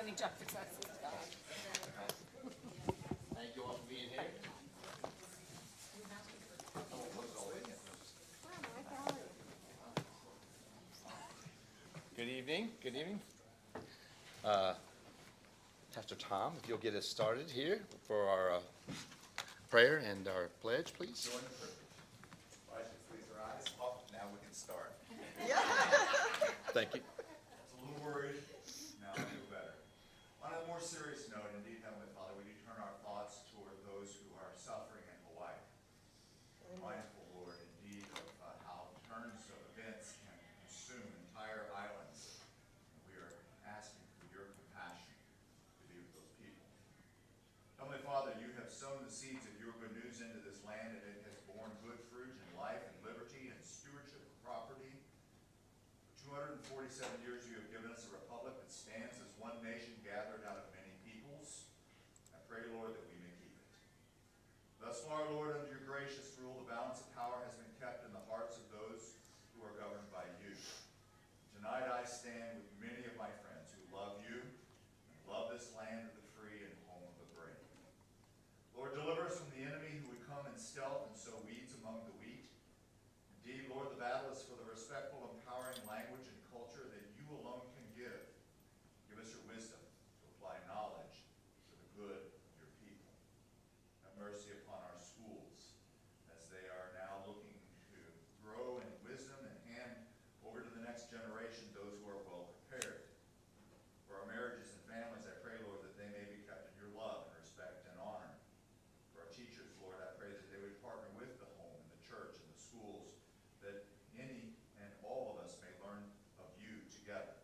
Tony Jefferson. Thank you all for being here. Good evening, good evening. Pastor Tom, if you'll get us started here for our prayer and our pledge, please. Join the privilege. Why don't you please rise? Oh, now we can start. Thank you. I was a little worried. Now I feel better. On a more serious note, indeed, Heavenly Father, we do turn our thoughts toward those who are suffering in Hawaii. Mindful, Lord, indeed, of how turns of events can consume entire islands. And we are asking for your compassion to be with those people. Heavenly Father, you have sown the seeds of your good news into this land, and it has borne good fruit in life and liberty and stewardship of property. For 247 years you have given us a republic that stands as one nation gathered out of many peoples. I pray, Lord, that we may keep it. Thus far, Lord, under your gracious rule, the balance of power has been kept in the hearts of those who are governed by you. Tonight I stand with many of my friends who love you and love this land of the free and home of the brave. Lord, deliver us from the enemy who would come in stealth and sow weeds among the wheat. Indeed, Lord, the battle is for the respectful, empowering language and culture that you alone can give. Give us your wisdom to apply knowledge for the good of your people. Have mercy upon our schools as they are now looking to grow in wisdom and hand over to the next generation those who are well prepared. For our marriages and families, I pray, Lord, that they may be kept in your love and respect and honor. For our teachers, Lord, I pray that they would partner with the home and the church and the schools, that any and all of us may learn of you together.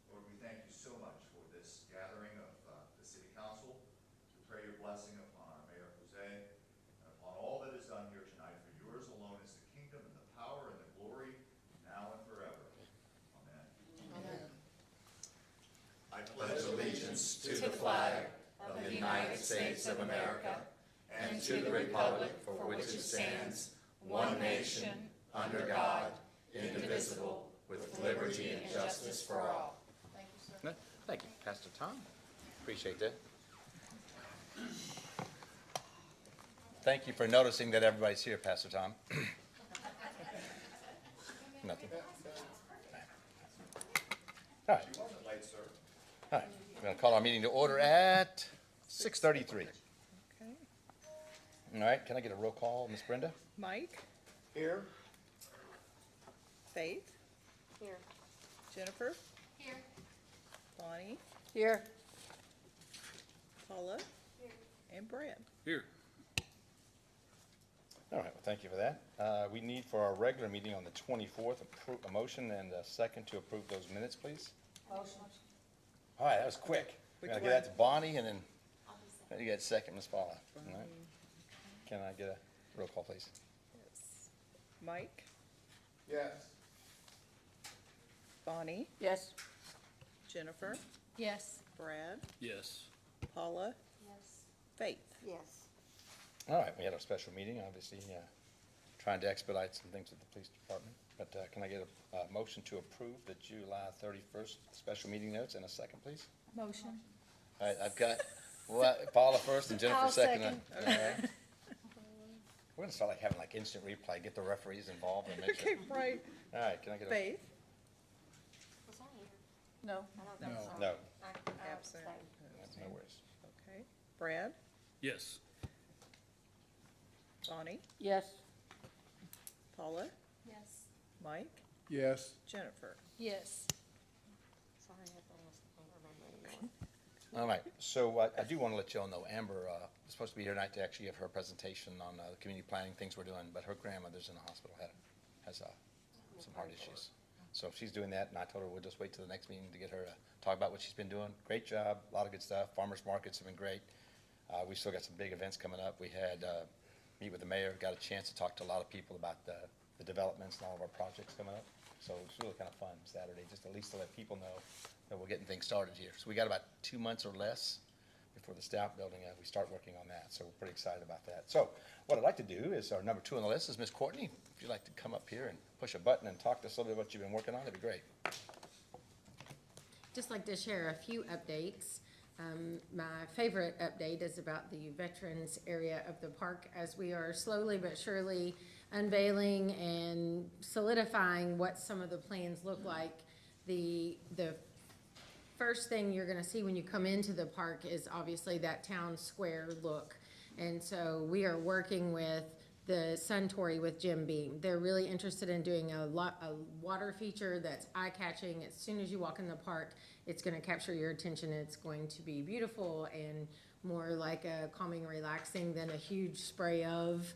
Lord, we thank you so much for this gathering of the City Council. We pray your blessing upon our Mayor Jose and upon all that is done here tonight. For yours alone is the kingdom and the power and the glory, now and forever. Amen. Amen. I pledge allegiance to the flag of the United States of America and to the republic for which it stands, one nation, under God, indivisible, with liberty and justice for all. Thank you, sir. Thank you, Pastor Tom. Appreciate that. Thank you for noticing that everybody's here, Pastor Tom. Nothing. All right. You wasn't late, sir. All right, we're going to call our meeting to order at 6:33. Okay. All right, can I get a roll call, Miss Brenda? Mike, Here. Faith, Here. Jennifer, Here. Bonnie, Here. Paula, and Brad. Here. All right, well, thank you for that. We need for our regular meeting on the 24th, a motion and a second to approve those minutes, please. Motion. All right, that was quick. Which Can I get that to one? Bonnie and then you get second, Miss Paula? All right. Can I get a roll call, please? Yes. Mike, Yes. Bonnie, Yes. Jennifer, Yes. Brad, Yes. Paula, Yes. Faith. Yes. All right, we had our special meeting, obviously, trying to expedite some things with the police department. But can I get a motion to approve the July 31st special meeting notes and a second, please? Motion. All right, I've got Paula first and Jennifer I'll second. second. All right. We're gonna start like having like instant replay, get the referees involved and make sure. Okay, right. All right, can I get a? Faith, Was I here? No. No. No, absent. no worries. Okay. Brad, Yes. Bonnie, Yes. Paula, Yes. Mike, Yes. Jennifer. Yes. Sorry, All right, so I do want to let you all know, Amber is supposed to be here tonight to actually give her presentation on the community planning things we're doing, but her grandmother's in the hospital, has some heart issues. So she's doing that, and I told her we'll just wait till the next meeting to get her to talk about what she's been doing. Great job, a lot of good stuff. Farmers markets have been great. We still got some big events coming up. We had meet with the mayor, got a chance to talk to a lot of people about the developments and all of our projects coming up. So it's really kind of fun Saturday, just at least to let people know that we're getting things started here. So we got about 2 months or less before the Stout building, we start working on that. So we're pretty excited about that. So what I'd like to do is our number 2 on the list is Miss Courtney. If you'd like to come up here and push a button and talk to us a little bit about what you've been working on, that'd be great. just like to share a few updates. My favorite update is about the veterans area of the park, as we are slowly but surely unveiling and solidifying what some of the plans look like. The first thing you're gonna see when you come into the park is obviously that town square look. And so we are working with the Suntory with Jim Beam. They're really interested in doing a water feature that's eye-catching. As soon as you walk in the park, it's gonna capture your attention. It's going to be beautiful and more like a calming, relaxing than a huge spray of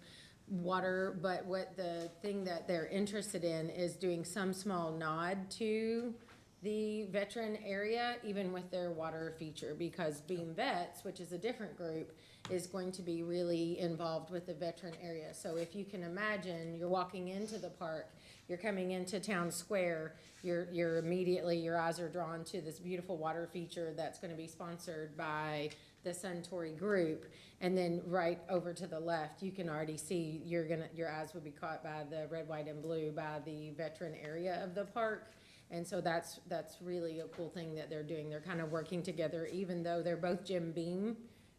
water. But what the thing that they're interested in is doing some small nod to the veteran area, even with their water feature, because Beam Vets, which is a different group, is going to be really involved with the veteran area. So if you can imagine, you're walking into the park, you're coming into town square, you're immediately, your eyes are drawn to this beautiful water feature that's gonna be sponsored by the Suntory group. And then right over to the left, you can already see, your eyes will be caught by the red, white, and blue by the veteran area of the park. And so that's really a cool thing that they're doing. They're kind of working together, even though they're both Jim Beam.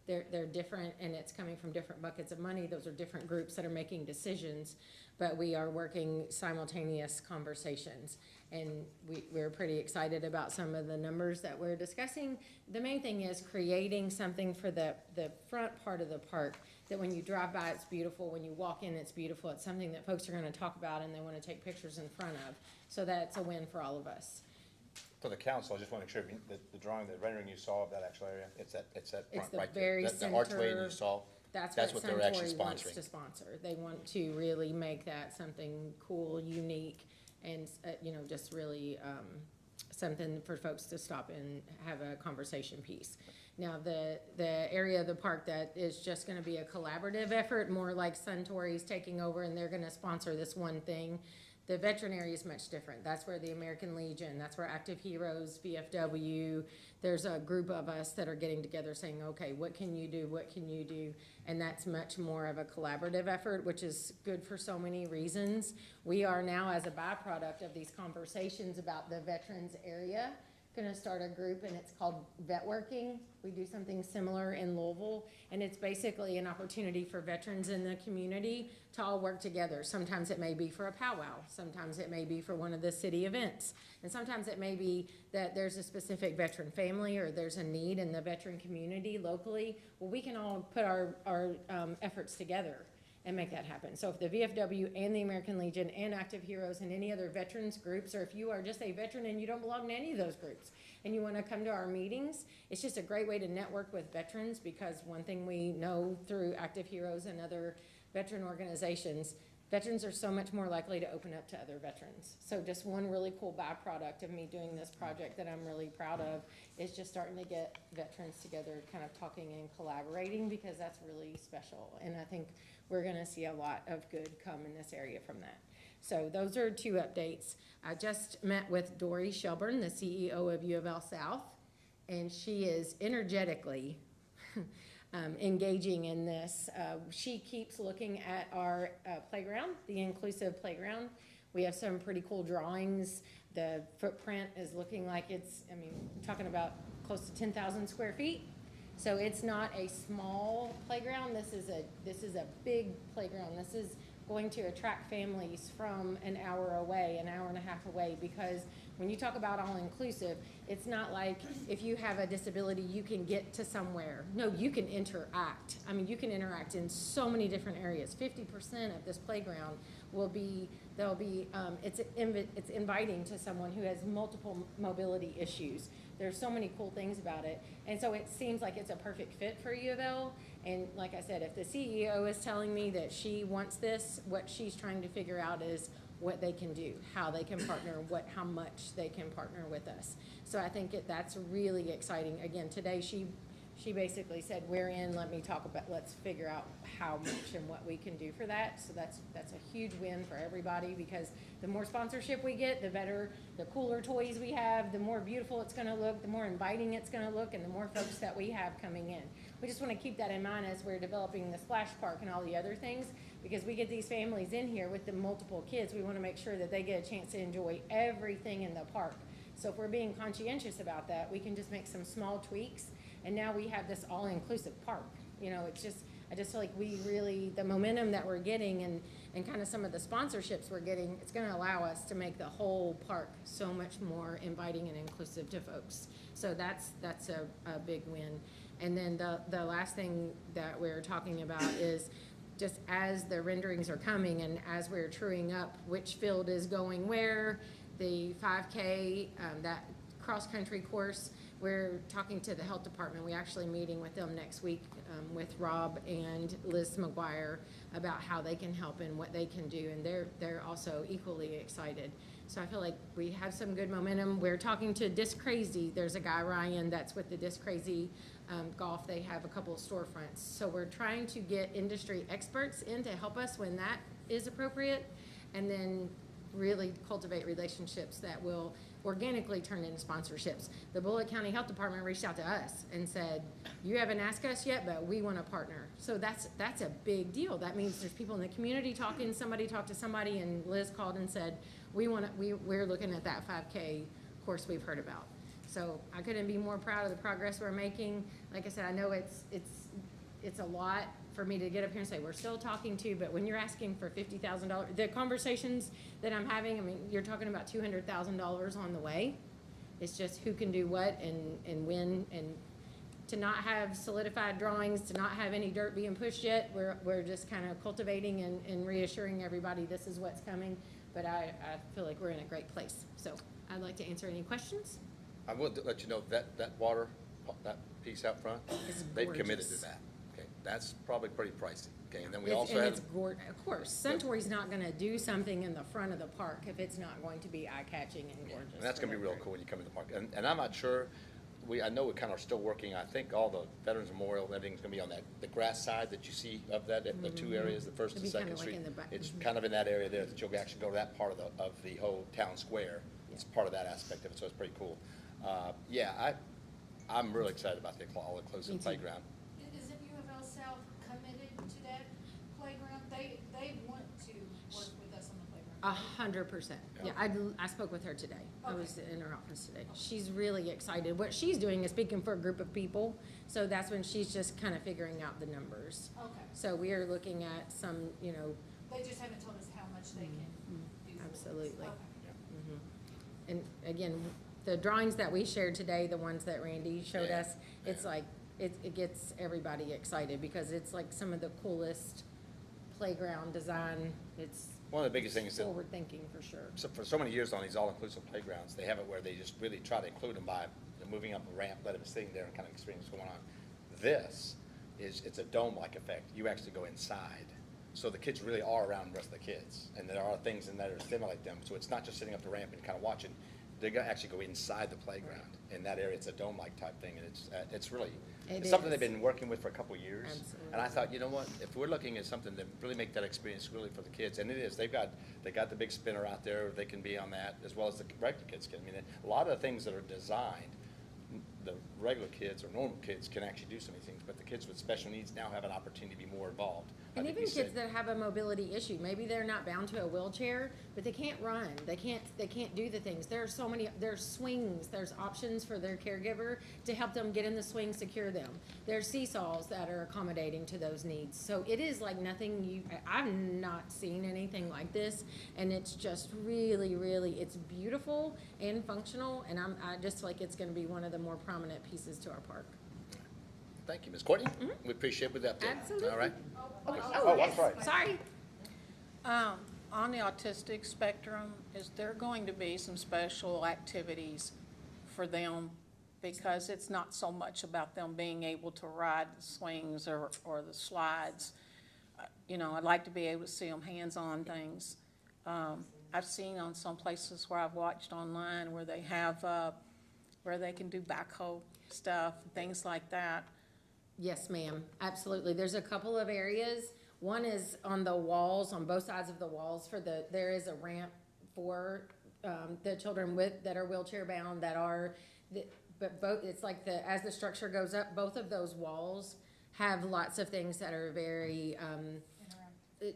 They're different, and it's coming from different buckets of money. Those are different groups that are making decisions, but we are working simultaneous conversations. And we're pretty excited about some of the numbers that we're discussing. The main thing is creating something for the front part of the park that when you drive by, it's beautiful. When you walk in, it's beautiful. It's something that folks are gonna talk about and they wanna take pictures in front of. So that's a win for all of us. For the council, I just want to make sure the drawing, the rendering you saw of that actual area, it's that It's front the right there. very The archway center. you saw, That's that's what what they're actually Suntory wants to sponsoring. sponsor. They want to really make that something cool, unique, and, just really, something for folks to stop and have a conversation piece. Now, the area of the park that is just gonna be a collaborative effort, more like Suntory's taking over and they're gonna sponsor this one thing. The veteran area is much different. That's where the American Legion, that's where Active Heroes, VFW, there's a group of us that are getting together saying, okay, what can you do, what can you do? And that's much more of a collaborative effort, which is good for so many reasons. We are now, as a byproduct of these conversations about the veterans area, gonna start a group, and it's called Vet Working. We do something similar in Louisville, and it's basically an opportunity for veterans in the community to all work together. Sometimes it may be for a powwow, sometimes it may be for one of the city events, and sometimes it may be that there's a specific veteran family or there's a need in the veteran community locally. Well, we can all put our efforts together and make that happen. So if the VFW and the American Legion and Active Heroes and any other veterans groups, or if you are just a veteran and you don't belong to any of those groups and you wanna come to our meetings, it's just a great way to network with veterans, because one thing we know through Active Heroes and other veteran organizations, veterans are so much more likely to open up to other veterans. So just one really cool byproduct of me doing this project that I'm really proud of is just starting to get veterans together, kind of talking and collaborating, because that's really special. And I think we're gonna see a lot of good come in this area from that. So those are two updates. I just met with Dory Shelburne, the CEO of U of L South, and she is energetically engaging in this. She keeps looking at our playground, the inclusive playground. We have some pretty cool drawings. The footprint is looking like it's, talking about close to 10,000 square feet. So it's not a small playground. This is a big playground. This is going to attract families from an hour away, an hour and a half away, because when you talk about all-inclusive, it's not like if you have a disability, you can get to somewhere. No, you can interact. You can interact in so many different areas. 50% of this playground will be, it's inviting to someone who has multiple mobility issues. There's so many cool things about it. And so it seems like it's a perfect fit for U of L. And like I said, if the CEO is telling me that she wants this, what she's trying to figure out is what they can do, how they can partner, how much they can partner with us. So I think that's really exciting. Again, today she basically said, we're in, let's figure out how much and what we can do for that. So that's a huge win for everybody, because the more sponsorship we get, the better, the cooler toys we have, the more beautiful it's gonna look, the more inviting it's gonna look, and the more folks that we have coming in. We just wanna keep that in mind as we're developing the splash park and all the other things, because we get these families in here with the multiple kids. We wanna make sure that they get a chance to enjoy everything in the park, So if we're being conscientious about that, we can just make some small tweaks, and now we have this all-inclusive park. You know, it's just, I just feel like we really, the momentum that we're getting and kind of some of the sponsorships we're getting, it's gonna allow us to make the whole park so much more inviting and inclusive to folks. So that's a big win. And then the last thing that we're talking about is just as the renderings are coming and as we're truing up which field is going where, the 5K, that cross-country course, we're talking to the health department. We're actually meeting with them next week with Rob and Liz McGuire about how they can help and what they can do, and they're also equally excited. So I feel like we have some good momentum. We're talking to Disc Crazy. There's a guy, Ryan, that's with the Disc Crazy Golf. They have a couple of storefronts. So we're trying to get industry experts in to help us when that is appropriate, and then really cultivate relationships that will organically turn into sponsorships. The Bullitt County Health Department reached out to us and said, you haven't asked us yet, but we want to partner. So that's a big deal. That means there's people in the community talking, somebody talked to somebody, and Liz called and said, we're looking at that 5K course we've heard about. So I couldn't be more proud of the progress we're making. Like I said, I know it's a lot for me to get up here and say, we're still talking to, but when you're asking for $50,000, the conversations that I'm having, I mean, you're talking about $200,000 on the way. It's just who can do what and when, and to not have solidified drawings, to not have any dirt being pushed yet, we're just kind of cultivating and reassuring everybody this is what's coming, but I feel like we're in a great place. So I'd like to answer any questions. I will let you know that water, that piece out front, It's they've committed to gorgeous. that. Okay, that's probably pretty pricey. Okay, and then we It's- also and have. it's of course, Suntory's not gonna do something in the front of the park if it's not going to be eye-catching and gorgeous. And that's for gonna be their real group. cool when you come in the park. And I'm not sure, I know we kind of are still working, I think all the Veterans Memorial, everything's gonna be on the grass side that you see of that, the two areas, the First and It'd be Second kinda like Street. in the back. It's kind of in that area there that you'll actually go to that part of the whole town square. It's part of that aspect of it, so it's pretty cool. I'm really excited about the Me all-inclusive too. playground. Is the U of L South committed to that playground? They want to work with us on the playground. 100%. Yeah, I spoke with her today. I Okay. was in her office today. She's really excited. What she's doing is speaking for a group of people, so that's when she's just kind of figuring out the numbers. Okay. So we are looking at some, They just haven't told us how much they can do for us. Absolutely. Okay. and again, the drawings that we shared today, the ones that Randy showed Yeah, us, it's yeah. like, it gets everybody excited because it's like some of the coolest playground design. It's One of the biggest things is that forward thinking for sure. so for so many years on these all-inclusive playgrounds, they have it where they just really try to include them by moving up a ramp, let them sitting there and kind of experience what's going on. This it's a dome-like effect. You actually go inside. So the kids really are around the rest of the kids. And there are things in there that stimulate them. So it's not just sitting up the ramp and kind of watching. They actually go inside the playground. In that area, it's a dome-like type thing, and it's really, it's something they've been working with for a couple of years. Absolutely. And I thought, you know what, if we're looking at something to really make that experience really for the kids, and it is, they got the big spinner out there, they can be on that, as well as the regular kids can. I mean, a lot of the things that are designed, the regular kids or normal kids can actually do some of these things, but the kids with special needs now have an opportunity to be more involved. I And think even you kids said- that have a mobility issue, maybe they're not bound to a wheelchair, but they can't run, they can't do the things. There are so many, there's swings, there's options for their caregiver to help them get in the swing, secure them. There's seesaws that are accommodating to those needs. So it is like nothing I've not seen anything like this, and it's just really, really, it's beautiful and functional, and I just feel like it's gonna be one of the more prominent pieces to our park. Thank you, Ms. Courtney. We appreciate with that. Absolutely. All right. Oh, I'm yes, sorry. sorry. On the autistic spectrum, is there going to be some special activities for them? Because it's not so much about them being able to ride the swings or the slides. I'd like to be able to see them hands-on things. I've seen on some places where I've watched online where they have, where they can do backhoe stuff, things like that. Yes, ma'am, absolutely. There's a couple of areas. One is on the walls, on both sides of the walls there is a ramp for, the children that are wheelchair bound it's like as the structure goes up, both of those walls have lots of things that are very,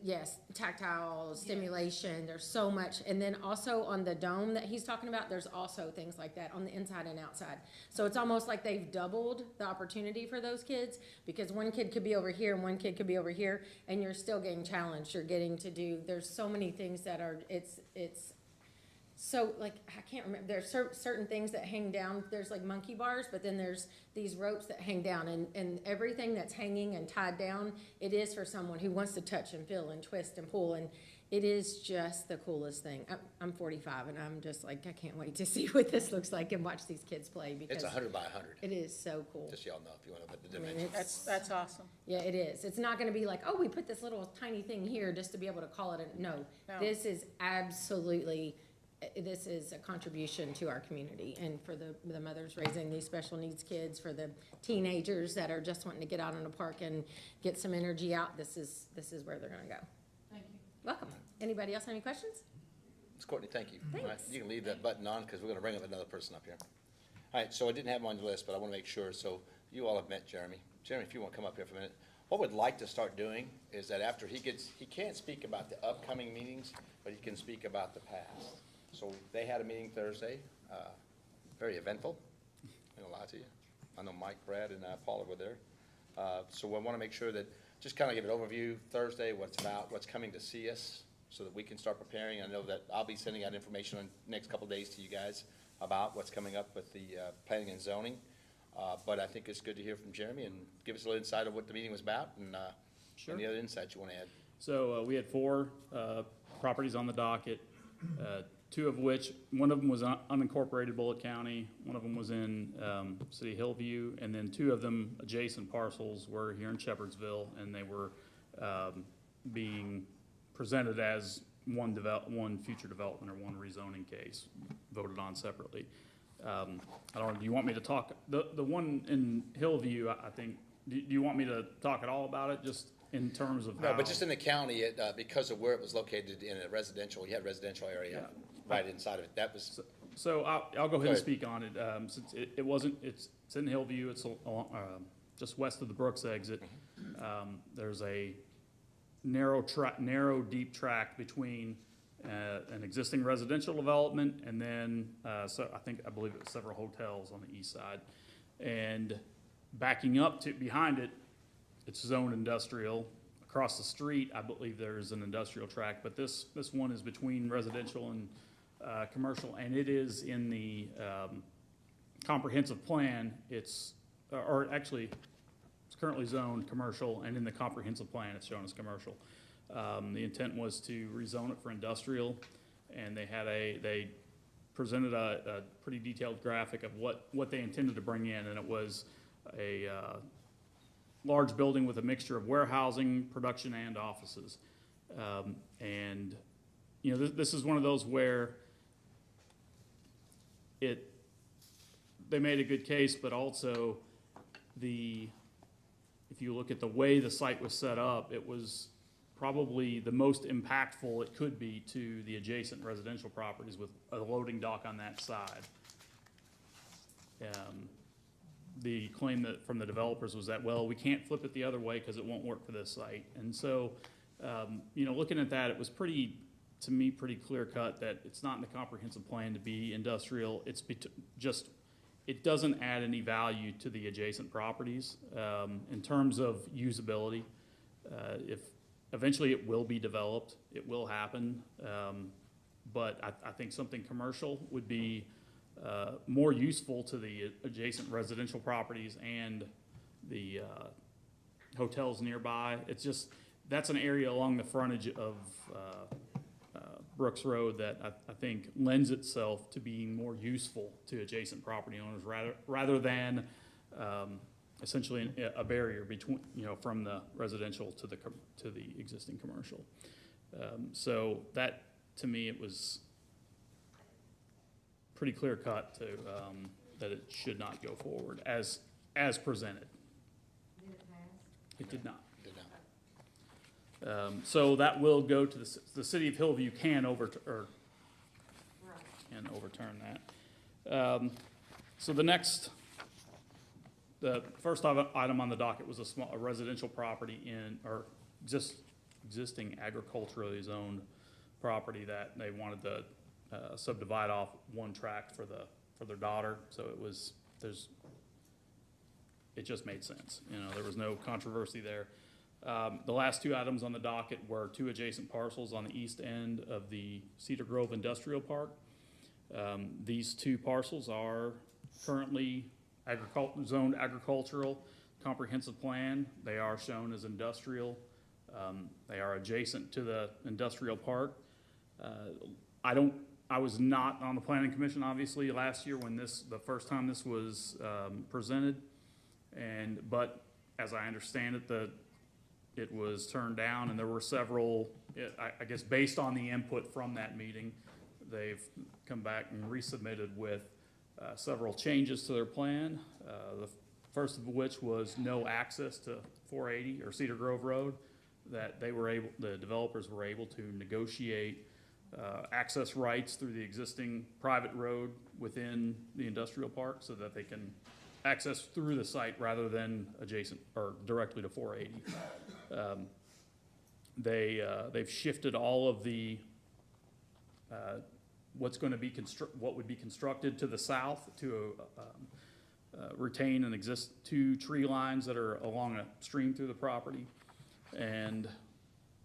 yes, tactile stimulation, there's so much. And then also on the dome that he's talking about, there's also things like that on the inside and outside. So it's almost like they've doubled the opportunity for those kids, because one kid could be over here and one kid could be over here, and you're still getting challenged. You're getting to do, there's so many things that are, it's so, like, I can't remember, there's certain things that hang down, there's like monkey bars, but then there's these ropes that hang down, and everything that's hanging and tied down, it is for someone who wants to touch and feel and twist and pull, and it is just the coolest thing. I'm 45, and I'm just like, I can't wait to see what this looks like and watch these kids play, because It's 100 by 100, it is so cool. just so y'all know if you want to put the I mean, dimensions. That's awesome. Yeah, it is. It's not gonna be like, oh, we put this little tiny thing here just to be able to call it a, no. No. This is absolutely, this is a contribution to our community, and for the mothers raising these special needs kids, for the teenagers that are just wanting to get out in the park and get some energy out, this is where they're gonna go. Thank you. Welcome. Anybody else have any questions? Ms. Courtney, thank you. All right, Thanks. you can leave that button on, because we're going to bring up another person up here. All right, so I didn't have him on the list, but I want to make sure, so you all have met Jeremy. Jeremy, if you want to come up here for a minute. What we'd like to start doing is that after he can't speak about the upcoming meetings, but he can speak about the past. So they had a meeting Thursday, very eventful, I'm not gonna lie to you. I know Mike, Brad, and Paula were there. So we want to make sure that, just kind of give an overview Thursday, what it's about, what's coming to see us, so that we can start preparing. I know that I'll be sending out information in the next couple of days to you guys about what's coming up with the planning and zoning. But I think it's good to hear from Jeremy and give us a little insight of what the meeting was about, and Sure. any other insights you want to add. So we had 4 properties on the docket, 2 of which, one of them was unincorporated Bullitt County, one of them was in City of Hillview, and then 2 of them adjacent parcels were here in Shepherdsville, and they were being presented as one future development or one rezoning case, voted on separately. I don't know, do you want me to talk, the one in Hillview, I think, do you want me to talk at all about it, just in terms of how? No, but just in the county, because of where it was located in a residential, you had residential area right inside of it. That was, So I'll go ahead and ahead. speak on it, since it wasn't, it's in Hillview, it's just west of the Brooks exit. There's a narrow, deep tract between an existing residential development and then, I believe it was several hotels on the east side. And backing up to, behind it, it's zoned industrial. Across the street, I believe there's an industrial tract, but this one is between residential and commercial, and it is in the comprehensive plan. It's currently zoned commercial, and in the comprehensive plan, it's shown as commercial. The intent was to rezone it for industrial, and they presented a pretty detailed graphic of what they intended to bring in, and it was a large building with a mixture of warehousing, production, and offices. And, you know, this is one of those where they made a good case, but also if you look at the way the site was set up, it was probably the most impactful it could be to the adjacent residential properties with a loading dock on that side. The claim from the developers was that, well, we can't flip it the other way because it won't work for this site. And so, you know, looking at that, it was pretty clear cut that it's not in the comprehensive plan to be industrial. It's it doesn't add any value to the adjacent properties in terms of usability. If eventually it will be developed, it will happen. But I think something commercial would be more useful to the adjacent residential properties and the hotels nearby. It's just, that's an area along the frontage of Brooks Road that I think lends itself to being more useful to adjacent property owners rather than essentially a barrier between, you know, from the residential to the existing commercial. So that, to me, it was pretty clear cut to that it should not go forward as presented. Did it pass? It did not. did not. So that will go to the city of Hillview can overturn that. So the first item on the docket was a residential property existing agriculturally zoned property that they wanted to subdivide off one tract for their daughter. So it just made sense. You know, there was no controversy there. The last two items on the docket were two adjacent parcels on the east end of the Cedar Grove Industrial Park. These two parcels are currently zoned agricultural comprehensive plan. They are shown as industrial. They are adjacent to the industrial park. I was not on the planning commission, obviously, last year when the first time this was presented. But as I understand it, it was turned down, and there were several, I guess based on the input from that meeting, they've come back and resubmitted with several changes to their plan. The first of which was no access to 480 or Cedar Grove Road, that the developers were able to negotiate access rights through the existing private road within the industrial park so that they can access through the site rather than adjacent or directly to 480. They've shifted all of the what would be constructed to the south to retain and exist two tree lines that are along a stream through the property, and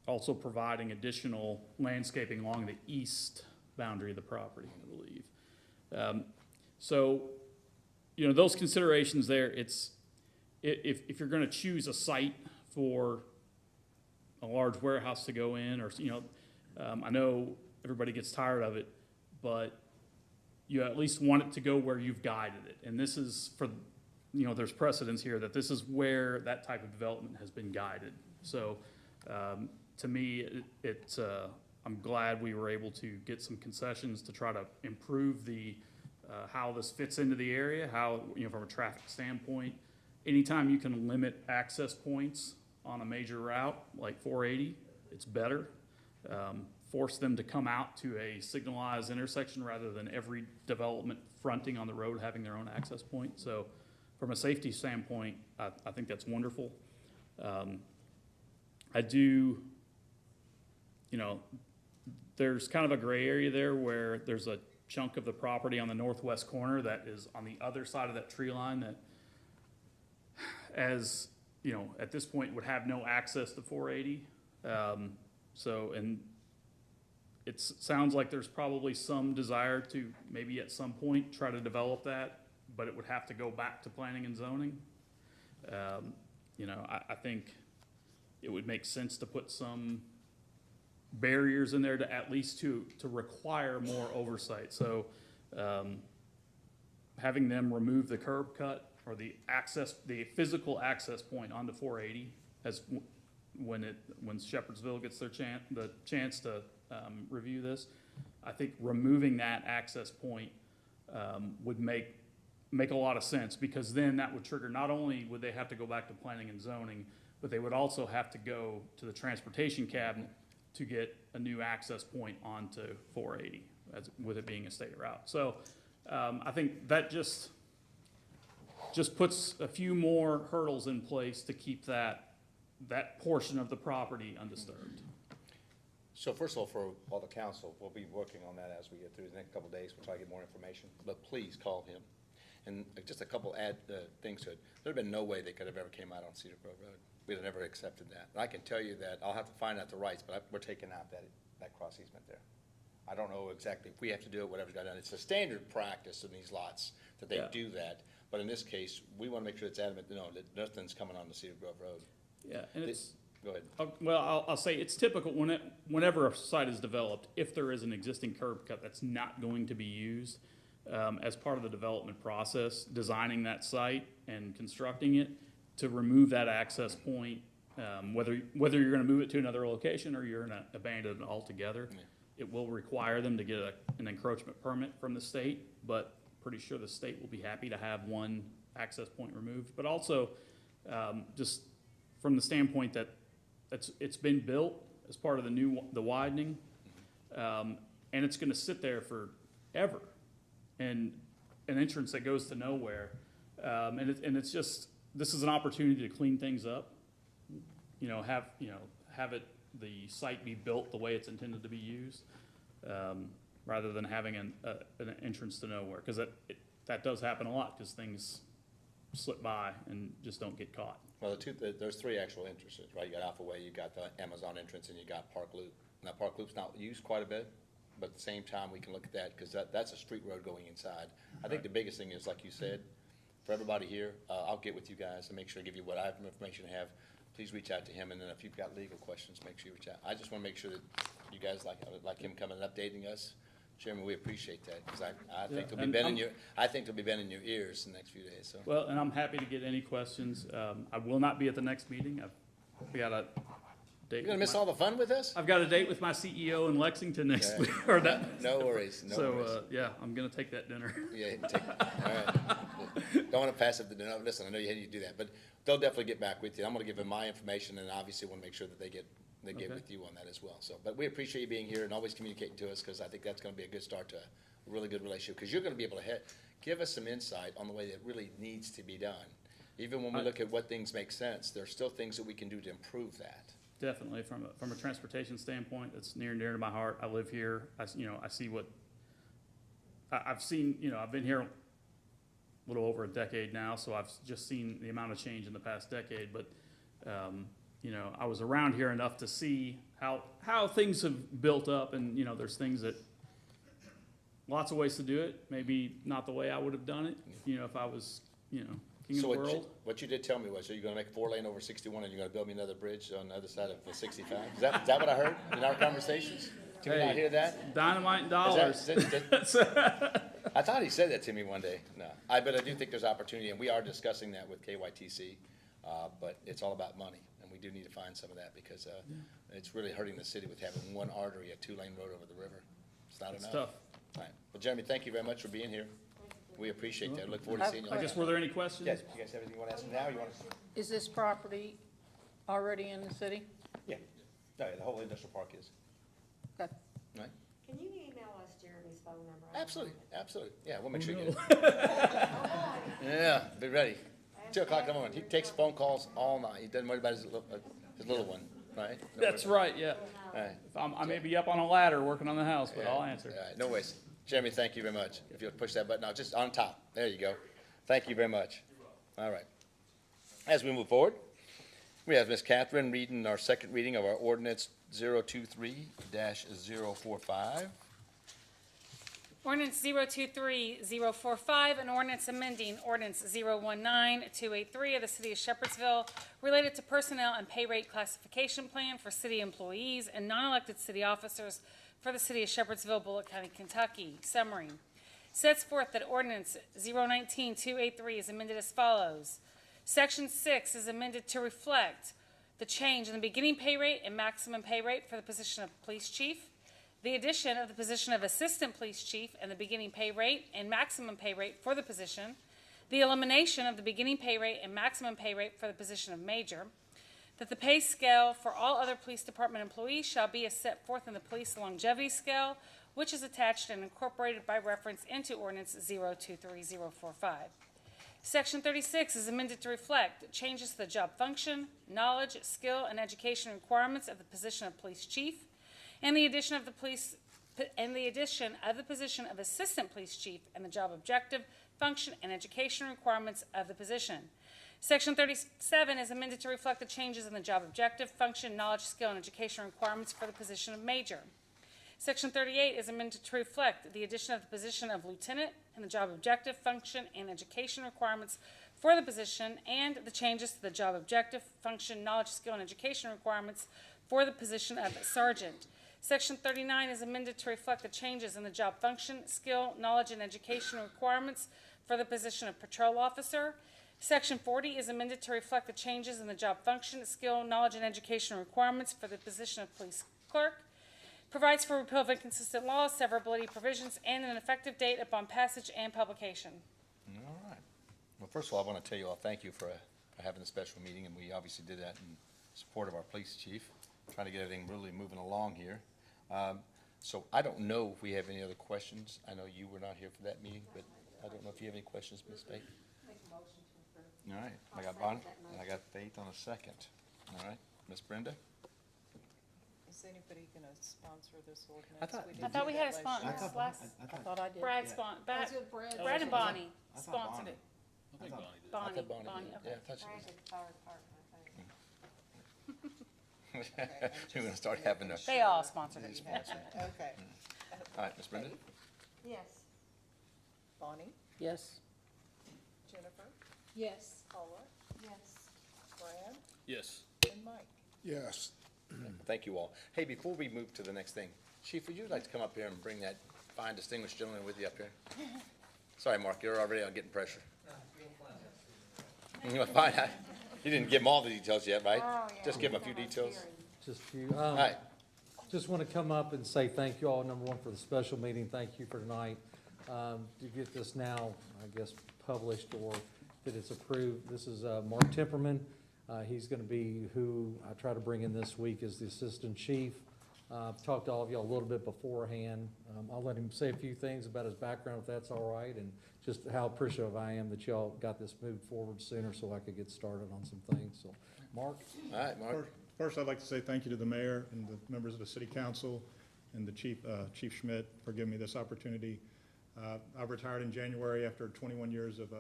also providing additional landscaping along the east boundary of the property, I believe. So, you know, those considerations there, if you're gonna choose a site for a large warehouse to go in, or, you know, I know everybody gets tired of it, but you at least want it to go where you've guided it. And this is for, you know, there's precedence here that this is where that type of development has been guided. So, to me, I'm glad we were able to get some concessions to try to improve how this fits into the area, how, you know, from a traffic standpoint. Anytime you can limit access points on a major route like 480, it's better. Force them to come out to a signalized intersection rather than every development fronting on the road having their own access point. So from a safety standpoint, I think that's wonderful. I do, you know, there's kind of a gray area there where there's a chunk of the property on the northwest corner that is on the other side of that tree line that, as you know, at this point would have no access to 480. And it sounds like there's probably some desire to maybe at some point try to develop that, but it would have to go back to planning and zoning. You know, I think it would make sense to put some barriers in there to at least to require more oversight. So having them remove the curb cut or the physical access point onto 480 when Shepherdsville gets the chance to review this, I think removing that access point would make a lot of sense, because then that would trigger, not only would they have to go back to planning and zoning, but they would also have to go to the transportation cabinet to get a new access point onto 480, with it being a state route. So I think that just puts a few more hurdles in place to keep that portion of the property undisturbed. So first of all, for all the council, we'll be working on that as we get through the next couple of days. We'll try to get more information, but please call him. And just a couple things to it. There'd been no way they could have ever came out on Cedar Grove Road. We'd have never accepted that. And I can tell you that I'll have to find out the rights, but we're taking out that cross easement there. I don't know exactly if we have to do it, whatever's got done. It's a standard practice in these lots that they do that. But in this case, we want to make sure it's adamant, you know, that nothing's coming on the Cedar Grove Road. Yeah, and Go ahead. Well, I'll say it's typical whenever a site is developed, if there is an existing curb cut that's not going to be used as part of the development process, designing that site and constructing it, to remove that access point, whether you're going to move it to another location or you're going to abandon it altogether. Yeah. It will require them to get an encroachment permit from the state, but pretty sure the state will be happy to have one access point removed. But also, just from the standpoint that it's been built as part of the widening, and it's going to sit there forever, and an entrance that goes to nowhere, and it's just, this is an opportunity to clean things up, have it the site be built the way it's intended to be used, rather than having an entrance to nowhere, because that does happen a lot, because things slip by and just don't get caught. Well, there's three actual entrances, right? You got Alpha Way, you got the Amazon entrance, and you got Park Loop. Now, Park Loop's not used quite a bit, but at the same time, we can look at that, because that's a street road going inside. I think the biggest thing is, like you said, for everybody here, I'll get with you guys and make sure I give you what information I have. Please reach out to him, and then if you've got legal questions, make sure you reach out. I just want to make sure that you guys like him coming and updating us. Chairman, we appreciate that, because I think they'll be bending your ears in the next few days, so. Well, and I'm happy to get any questions. I will not be at the next meeting. I've got a date. You're gonna miss all the fun with us? I've got a date with my CEO in Lexington next Okay. week, or that. No worries, no worries. So, yeah, I'm gonna take that dinner. Yeah, all right. Don't want to pass up the dinner. Listen, I know you had to do that, but they'll definitely get back with you. I'm gonna give them my information, and obviously want to make sure that they get Okay. with you on that as well. So, but we appreciate you being here and always communicating to us, because I think that's gonna be a good start to a really good relationship, because you're gonna be able to give us some insight on the way that really needs to be done. Even when we look at what things make sense, there's still things that we can do to improve that. Definitely, from a transportation standpoint, it's near and dear to my heart. I live here. I see what, I've seen, I've been here a little over a decade now, so I've just seen the amount of change in the past decade, but, I was around here enough to see how things have built up, and, there's things that, lots of ways to do it, maybe not the way I would have done it, if I was, king of So the world. what you did tell me was, are you gonna make 4-lane over 61, and you're gonna build me another bridge on the other side of the 65? Is that what I heard in our conversations? Did we not Hey. hear that? Dynamite and Is dollars. that- I thought he said that to me one day. No, but I do think there's opportunity, and we are discussing that with KYTC, but it's all about money, and we do need to find some of that, because it's really hurting the city with having one artery, a 2-lane road over the river. It's not It's enough. tough. All right. Well, Jeremy, thank you very much for being here. We appreciate that. Look forward to seeing you. I guess, were there any questions? Yes, you guys have anything you want to ask me now? You want to? Is this property already in the city? Yeah. No, the whole industrial park is. Okay. Right? Can you email us Jeremy's phone number? I don't Absolutely, have it. absolutely. Yeah, we'll make sure you get it. Yeah, be ready. 2 o'clock in the morning. He takes phone calls all night. He doesn't worry about his little one, right? No That's worry right, yeah. about it. All right. I may be up on a ladder working on the house, but Yeah. I'll answer. All right, no worries. Jeremy, thank you very much. If you'll push that button out, just on top. There you go. Thank you very much. All right. As we move forward, we have Ms. Catherine reading our second reading of our ordinance 023-045. Ordinance 023-045, an ordinance amending ordinance 019-283 of the City of Shepherdsville related to personnel and pay rate classification plan for city employees and non-elected city officers for the City of Shepherdsville, Bullock County, Kentucky. Summary. Sets forth that ordinance 019-283 is amended as follows. Section 6 is amended to reflect the change in the beginning pay rate and maximum pay rate for the position of police chief, the addition of the position of assistant police chief and the beginning pay rate and maximum pay rate for the position, the elimination of the beginning pay rate and maximum pay rate for the position of major, that the pay scale for all other police department employees shall be as set forth in the police longevity scale, which is attached and incorporated by reference into ordinance 023-045. Section 36 is amended to reflect changes to the job function, knowledge, skill, and education requirements of the position of police chief, and the addition of the position of assistant police chief and the job objective, function, and education requirements of the position. Section 37 is amended to reflect the changes in the job objective, function, knowledge, skill, and education requirements for the position of major. Section 38 is amended to reflect the addition of the position of lieutenant and the job objective, function, and education requirements for the position, and the changes to the job objective, function, knowledge, skill, and education requirements for the position of sergeant. Section 39 is amended to reflect the changes in the job function, skill, knowledge, and education requirements for the position of patrol officer. Section 40 is amended to reflect the changes in the job function, skill, knowledge, and education requirements for the position of police clerk. Provides for repeal of inconsistent laws, severability provisions, and an effective date upon passage and publication. All right. Well, first of all, I want to tell you all thank you for having a special meeting, and we obviously did that in support of our police chief, trying to get everything really moving along here. So I don't know if we have any other questions. I know you were not here for that meeting, but I don't know if you have any questions, Ms. Faith. All right. I got Bonnie, and I got Faith on a second. All right. Ms. Brenda? Is anybody gonna sponsor this ordinance? I thought- didn't I thought do we that had a last sponsor. year. I thought I did. Brad Yeah. Brad, Was it Brad? Brad and Bonnie I thought sponsored Bonnie. it. I thought Bonnie, did. Bonnie, Yeah, okay. I thought she Brad was. did the fire department, I think. We're gonna start having a, They all sponsored it. Okay. all right, Ms. Brenda? Yes. Bonnie, Yes. Jennifer, Yes. Paula, Yes. Brad, Yes. and Mike. Yes. Thank you all. Hey, before we move to the next thing, Chief, would you like to come up here and bring that fine distinguished gentleman with you up here? Sorry, Mark, you're already getting pressure. You're fine. You didn't give him all the details yet, right? Oh, yeah. Just give him a few details. Just a few. All right. Just want to come up and say thank you all, number one, for the special meeting. Thank you for tonight. To get this now, I guess, published or that it's approved. This is Mark Temperman. He's going to be who I try to bring in this week as the Assistant Chief. I've talked to all of y'all a little bit beforehand. I'll let him say a few things about his background, if that's all right, and just how appreciative I am that y'all got this moved forward sooner so I could get started on some things. So, Mark? All right, Mark. First, I'd like to say thank you to the mayor and the members of the city council and the Chief Schmidt for giving me this opportunity. I retired in January after 21 years of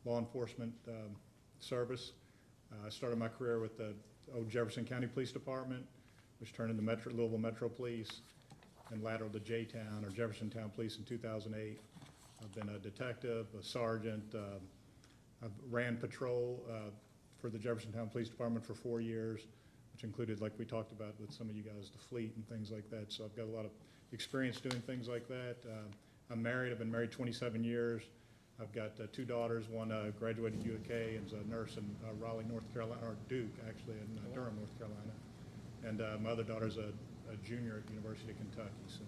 law enforcement service. I started my career with the old Jefferson County Police Department, which turned into Louisville Metro Police, and lateral to J-Town or Jeffersontown Police in 2008. I've been a detective, a sergeant. I've ran patrol for the Jeffersontown Police Department for 4 years, which included, like we talked about with some of you guys, the fleet and things like that. So I've got a lot of experience doing things like that. I'm married. I've been married 27 years. I've got 2 daughters. One graduated UK and is a nurse in Raleigh, North Carolina, or Duke, actually, in Durham, North Carolina. And my other daughter's a junior at University of Kentucky. So,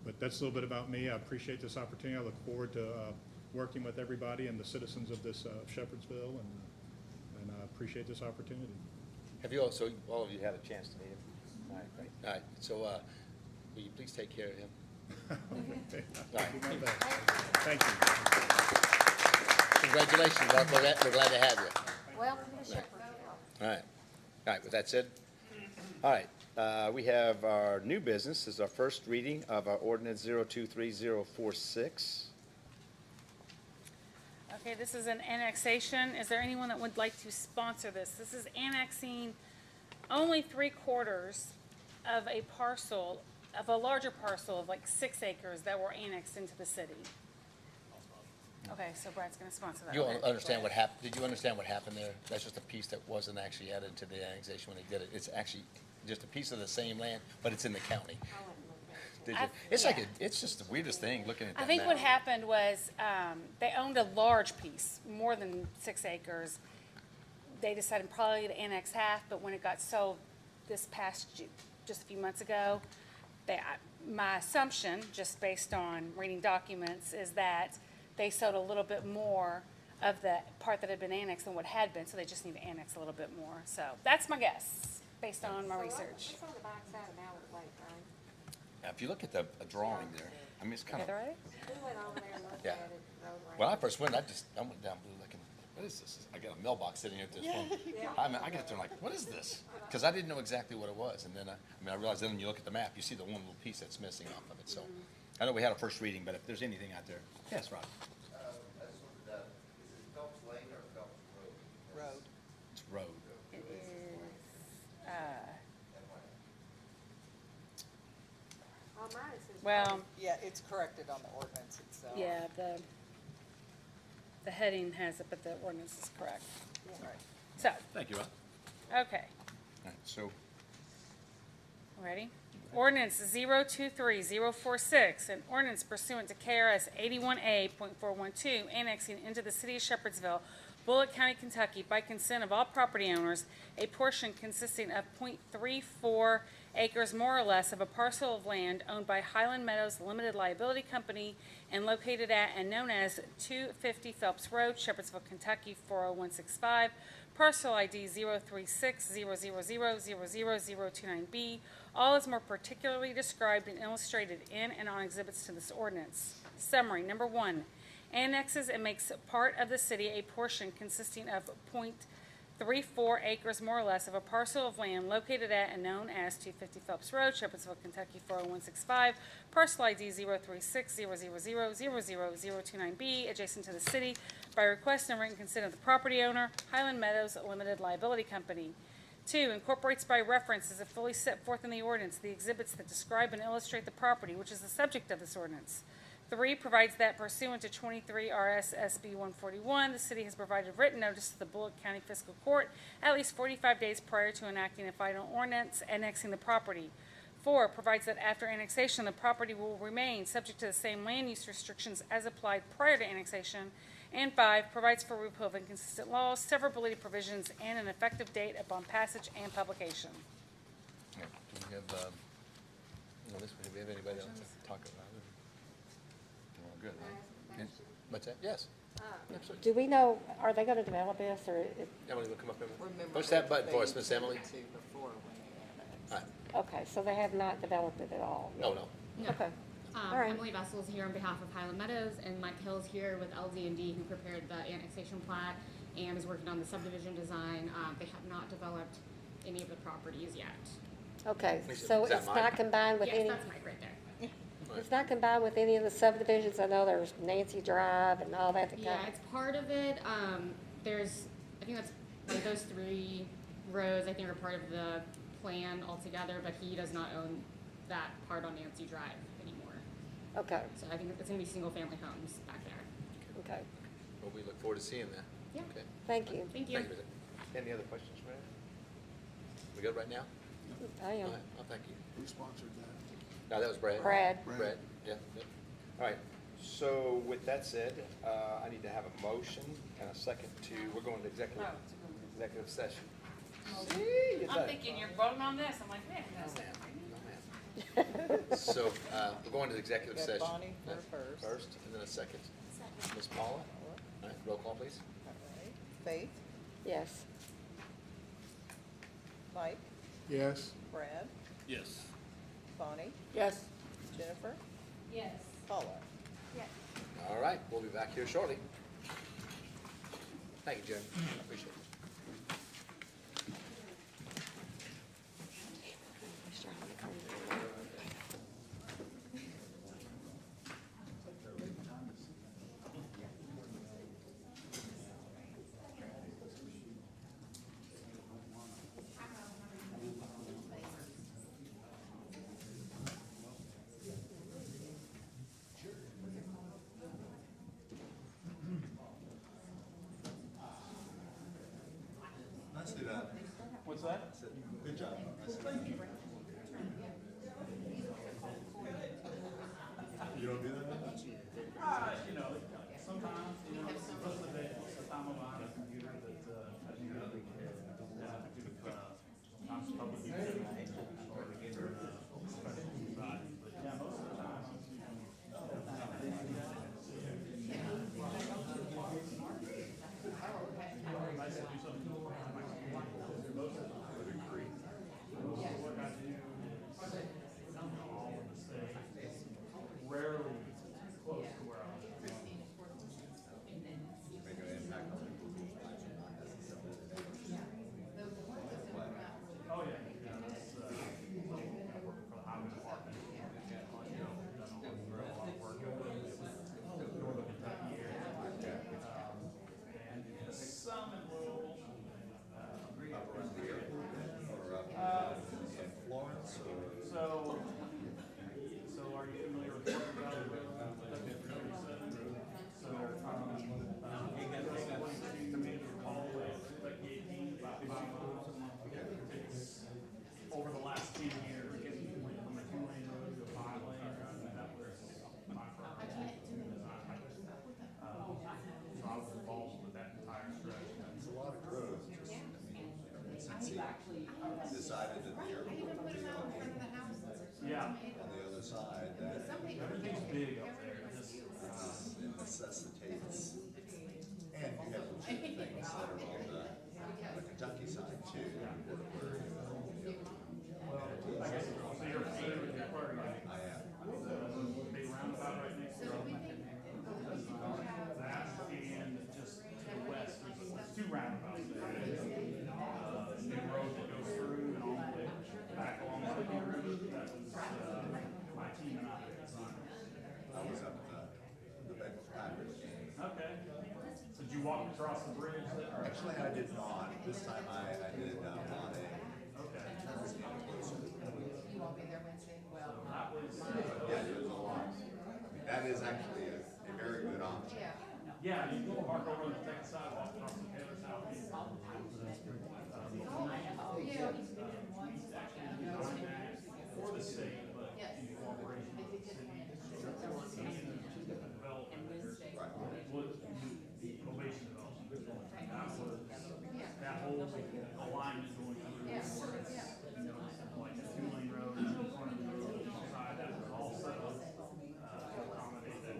but that's a little bit about me. I appreciate this opportunity. I look forward to working with everybody and the citizens of this Shepherdsville, and I appreciate this opportunity. Have you all, so all of you had a chance to meet him? All right, great. All right, so will you please take care of him? I'll do my best. Thank you. Congratulations, Mark. We're glad to have you. Welcome to Shepherdsville. All right. All right, with that said, all right, we have our new business. This is our first reading of our ordinance 023046. Okay, this is an annexation. Is there anyone that would like to sponsor this? This is annexing only 3/4 of a parcel, of a larger parcel of like 6 acres that were annexed into the city. Okay, so Brad's gonna sponsor that. You all Okay. understand what happened? Did you understand what happened there? That's just a piece that wasn't actually added to the annexation when they did it. It's actually just a piece of the same land, but it's in the county. I wouldn't look at it. Did I- you? It's like, yeah. it's just the weirdest thing, looking at that I think what map. happened was, they owned a large piece, more than 6 acres. They decided probably to annex half, but when it got sold this past just a few months ago, my assumption, just based on reading documents, is that they sold a little bit more of the part that had been annexed than what had been, so they just need to annex a little bit more. So that's my guess, based on my research. It's on the backside of Mallard Lake, right? Now, if you look at the a drawing there, I mean, it's kind Is of, that right? We went over there and looked Yeah. at it, rode around. when I first went, I went down blue looking, what is this? I got a mailbox sitting here at this one. I got there like, what is this? Because I didn't know exactly what it was. And then, I realized then when you look at the map, you see the one little piece that's missing off of it. So I know we had a first reading, but if there's anything out there. Yes, Rod? I just looked it up. Is it Phelps Lane or Phelps Road? Road. It's road. It is, On mine it says. well, Yeah, it's corrected on the ordinance itself. yeah, the heading has it, but the ordinance is correct. Right. So, Thank you, Rod. okay. All right, so Ready? Ordinance 023046, an ordinance pursuant to KRS 81A.412, annexing into the city of Shepherdsville, Bullitt County, Kentucky, by consent of all property owners, a portion consisting of .34 acres more or less of a parcel of land owned by Highland Meadows Limited Liability Company and located at and known as 250 Phelps Road, Shepherdsville, Kentucky, 40165, parcel ID 03600000029B, all is more particularly described and illustrated in and on exhibits to this ordinance. Summary, number 1, annexes and makes part of the city a portion consisting of 4 acres more or less of a parcel of land located at and known as 250 Phelps Road, Shepherdsville, Kentucky 40165, parcel ID 03600000029B, adjacent to the city, by request and written consent of the property owner, Highland Meadows Limited Liability Company. 2, incorporates by reference as if fully set forth in the ordinance the exhibits that describe and illustrate the property which is the subject of this ordinance. 3, provides that pursuant to 23 RSSB 141, the city has provided written notice to the Bullock County Fiscal Court at least 45 days prior to enacting a final ordinance annexing the property. 4, provides that after annexation, the property will remain subject to the same land use restrictions as applied prior to annexation. And 5, provides for repeal of inconsistent laws, severability provisions, and an effective date upon passage and publication. Yeah. Do we have, do we have anybody else to talk about it? Well, good, right? What's that? Yes. Do we know, are they gonna develop this, or Emily, will come up here. Remember Push that button for us, they Miss Emily. agreed to before when they annexed. All right. okay, so they have not developed it at all? No, no. No. Okay, all right. Emily Vessel's here on behalf of Highland Meadows, and Mike Hill's here with LD&D, who prepared the annexation plat and is working on the subdivision design. They have not developed any of the properties yet. Okay, Is so that it's Mike? not combined with Yes, any, that's Mike right there. it's not combined with any of the subdivisions? I know there's Nancy Drive and all that. Yeah, it's part of it. There's, I think that's, like, those 3 roads, I think, are part of the plan altogether, but he does not own that part on Nancy Drive anymore. Okay, So I think it's gonna be single-family homes back there. okay, Well, we look forward to seeing that. Yeah. Okay. thank you. Thank you. Thank you. Any other questions, Brad? We good right now? I am. All right. Oh, thank you. Who sponsored that? No, that was Brad. Brad. Brad, yeah, yeah. All right, so with that said, I need to have a motion and a second to, we're going to executive session. See, you I'm done it. thinking you're voting on this. I'm like, man, that's No, ma'am. So, we're going to executive Got session. Bonnie for first. First, and then a second. Ms. Paula? All right, roll call, please. All right. Faith, Yes. Mike, Yes. Brad, Yes. Bonnie, Yes. Jennifer, Yes. Paula. All right, we'll be back here shortly. Thank you, Jen. I appreciate it. Nicely done. What's that? Good job. Nicely done. You don't do that? You know, sometimes, you know, most of the day, most of the time I'm on a computer that, I do, sometimes public meetings or special side, but yeah, most of the time, I said do something. Most of the work I do is all in the state, rarely close to where I was. Make an impact on people's lives and not necessarily. Oh, yeah, yeah, that's, I work for the highway department. You know, done a lot of work in the northern Kentucky area. And some in Louisville. In Florence or? So are you familiar with Fort Valley Road? So, to me, all the way, like 18, about 5 miles. It's over the last 10 years, it went from a 2-lane road to a 5-lane road, and that was my first design. So I was involved with that entire stretch. It's a lot of growth. Just, I mean, since he decided that the airport would be on Yeah, the other side, that everything's big up there, just, it necessitates, and you have legitimate things that are on the Kentucky side too. Where, I guess, so you're familiar with the aquarium. I am. The big roundabout right next to it. That and just to the west, there's 2 roundabouts there. across the bridge there? or- Actually, I did not. This time I did on a. Okay. You won't be there Wednesday? Well, That was, Yeah, it was a lot. That is actually a very good option. yeah. yeah, you can park over and take a sidewalk across the Taylor's house. Oh, yeah. For the state, but Yes. in cooperation with the city. Development there. Right. Was the probation development. That was, that whole alignment going through. Yeah. You know, like a 2-lane road in front of the road, on the side, that was all set up, to accommodate that.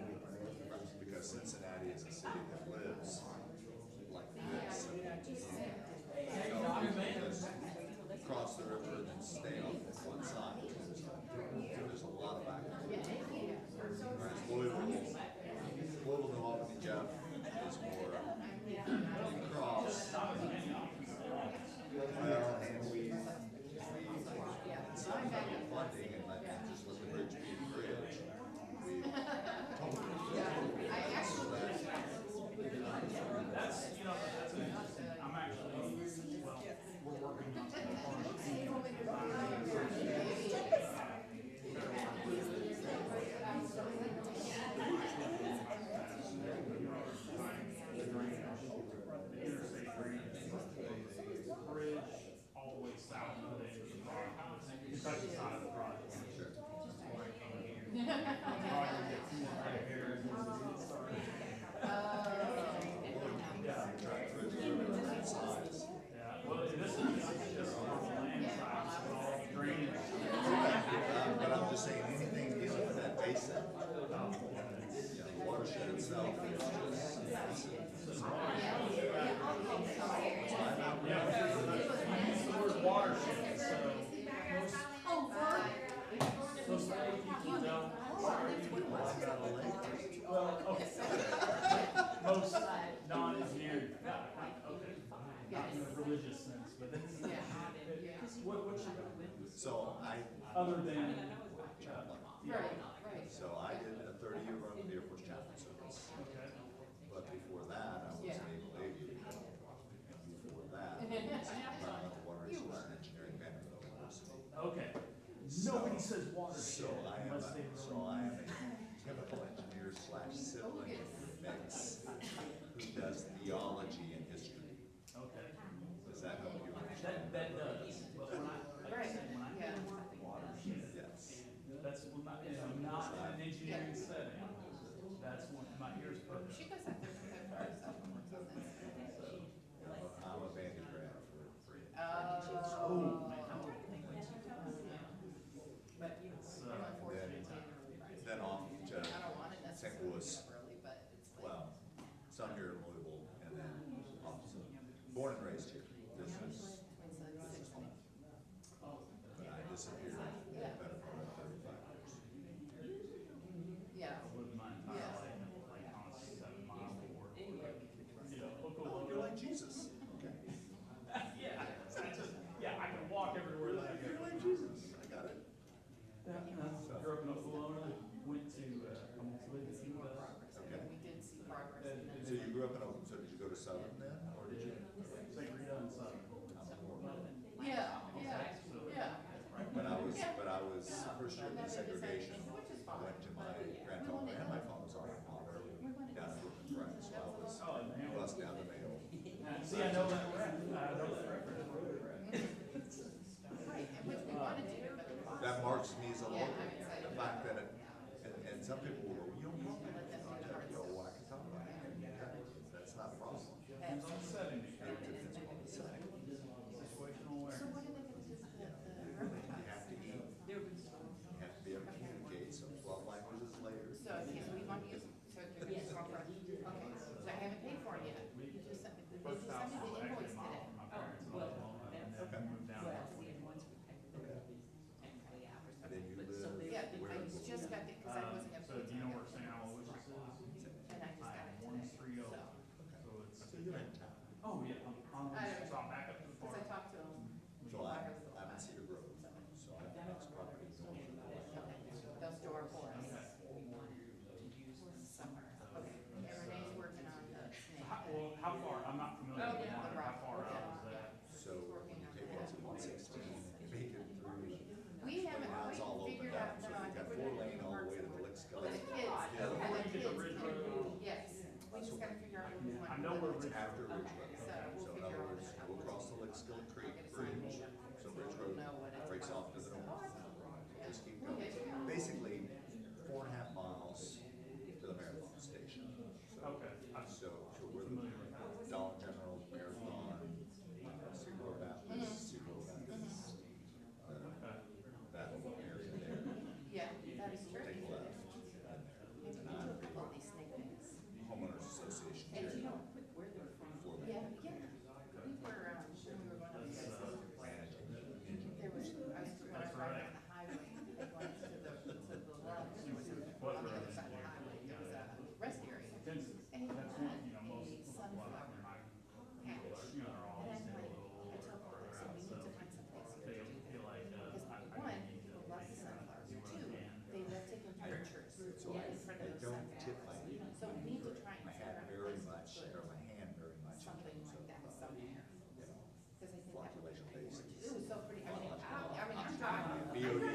Because Cincinnati is a city that lives like this. You just cross the river and then stay on one side. There's a lot of activity. Whereas Louisville, New Albany, Jeff, is more, you cross. Well, and we instead of having funding and let, just let the bridge be a bridge, we totally. That's, you know, that's an interesting, I'm actually, well, we're working on some bridge all the way south of the end of the project, Kentucky side of the project. Yeah, well, this is just on the land side, so all drainage. But I'm just saying, anything dealing with that basin, the watershed itself is just. Yeah, because the word watershed, so most lay people don't. Well, okay. Most non-engineering, okay, not in a religious sense, but it's, what's your, So other than, so I did a 30-year run with the Air Force Chaplain Service. okay, But before that, I was an naval aviator. Before that, environmental water resource and engineering Vanderbilt University. okay. Nobody says watershed So I am unless they really. a chemical engineer / civil engineer mix who does theology and history. Okay. Does that help you understand? That does, but when I, like I said, when I hear the word watershed, Yes. that's when not in an engineering setting, that's when my ears perk She up. goes out there for herself and works on this. I'm a Vandy grad for free. Oh, man. It's, Then off to I don't want it St. necessarily Louis. early, but it's like. Well, some here in Louisville, and then off to, born and raised here. This is, but I disappeared for the better part of 35 years. Yeah. I lived my entire life in like on a 7-mile corridor. You know, Oh, you're like Jesus. Okay. Yeah, yeah, I can walk everywhere that I go. You're like Jesus. I got it. Yeah, I grew up in Oklahoma, went to, almost lived in, Okay. We did see progress. So you grew up in Oakland, so did you go to Southern then, or did you? St. Rita and Southern. Yeah, yeah, yeah. When I was first year in desegregation, I went to my grandfather and my father's alma mater down in Brooklyn Prep, so I was bused down to Mayo. See, I know that rep, I know that record. Which we wanted to, but. That marks me as a local, the fact that it, and some people will go, you don't need to contact your Waukesha, that's not a problem. Depends on the setting. It depends on the setting. Situational awareness. So what are they gonna do with the? You have to eat, you have to be able to communicate, so 12 languages later. So, yes, we want to use, so it could be a girlfriend. Okay, so I haven't paid for it yet. They just sent me the First house was invoice actually today. my parents in Oklahoma, and then moved down. And then you live Yeah, where? I just got it, because I wasn't gonna. So do you know where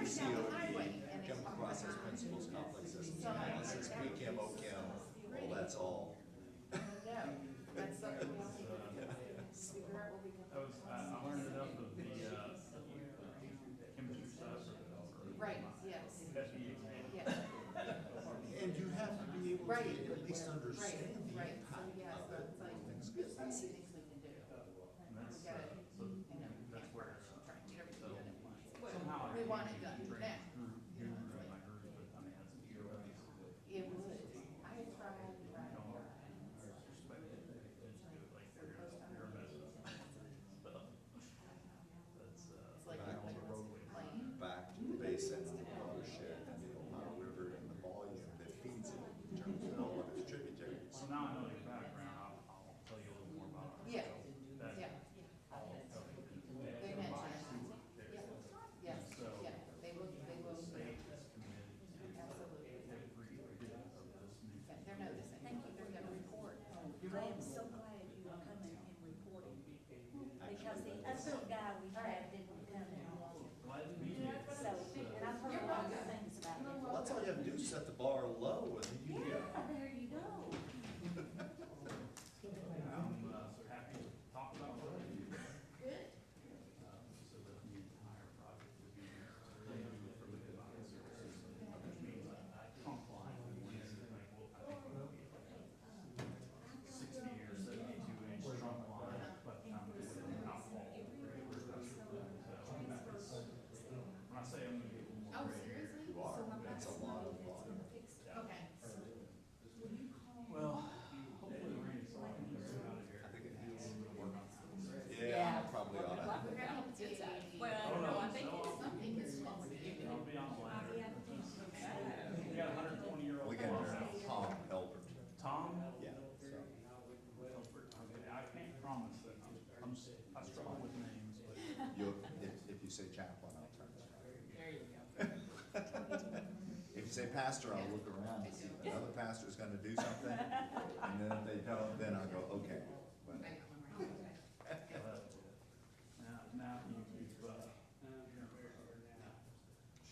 COP, Chemical Process Principles Complex Systems Analysis, PChem, OChem, well, that's all. That's something we all need to figure out what we can. I learned enough of the chemistry stuff. Right, yes. Yes. And you have to be able to Right. at least understand the Right, so impact yes, of it. that's like, Things there's good. so many things we can do. And that's, We gotta, so you know, that's where, try and get everything done at once. somehow I. We want it done trained now. through my group, but I mean, that's a year. It would. I have tried. It's like Back on the roadway, back to the basin, the watershed, and the Ohio River and the volume that feeds it in terms of all of its tributaries. So now I know your background, I'll tell you a little more about it. Yeah, That- yeah. They mentioned it. Yes, yeah, they will, absolutely. Yeah, they're noticing. Thank you, they're gonna report. I am so glad you are coming and reporting, because the other guy we had didn't come in. So, and I've heard a lot of things about it. Well, that's all you have to do is set the bar low and then you Yeah, get. there you go. I'm happy to talk about what I do. Good. So that the entire project would be reviewed from the design services, which means trunk line, when it's like, well, I think it'll be like a 60 or 72-inch trunk line, but it's outfall. So when I say I'm gonna get a little more. Oh, seriously? You are, that's a lot of volume. Okay. Well, hopefully the rain is out of here. I think it has. Work on that. Yeah, probably ought to. Well, no, I think it's something is wrong with you. I'll be on the ladder. We got a 120-year-old. We got Tom Elbert. Tom? Yeah, so. I can't promise that. I struggle with names, but. If you say chaplain, I'll turn it around. There you go. If you say pastor, I'll look around and see if another pastor's gonna do something, and then if they don't, then I'll go, okay. But Now you've,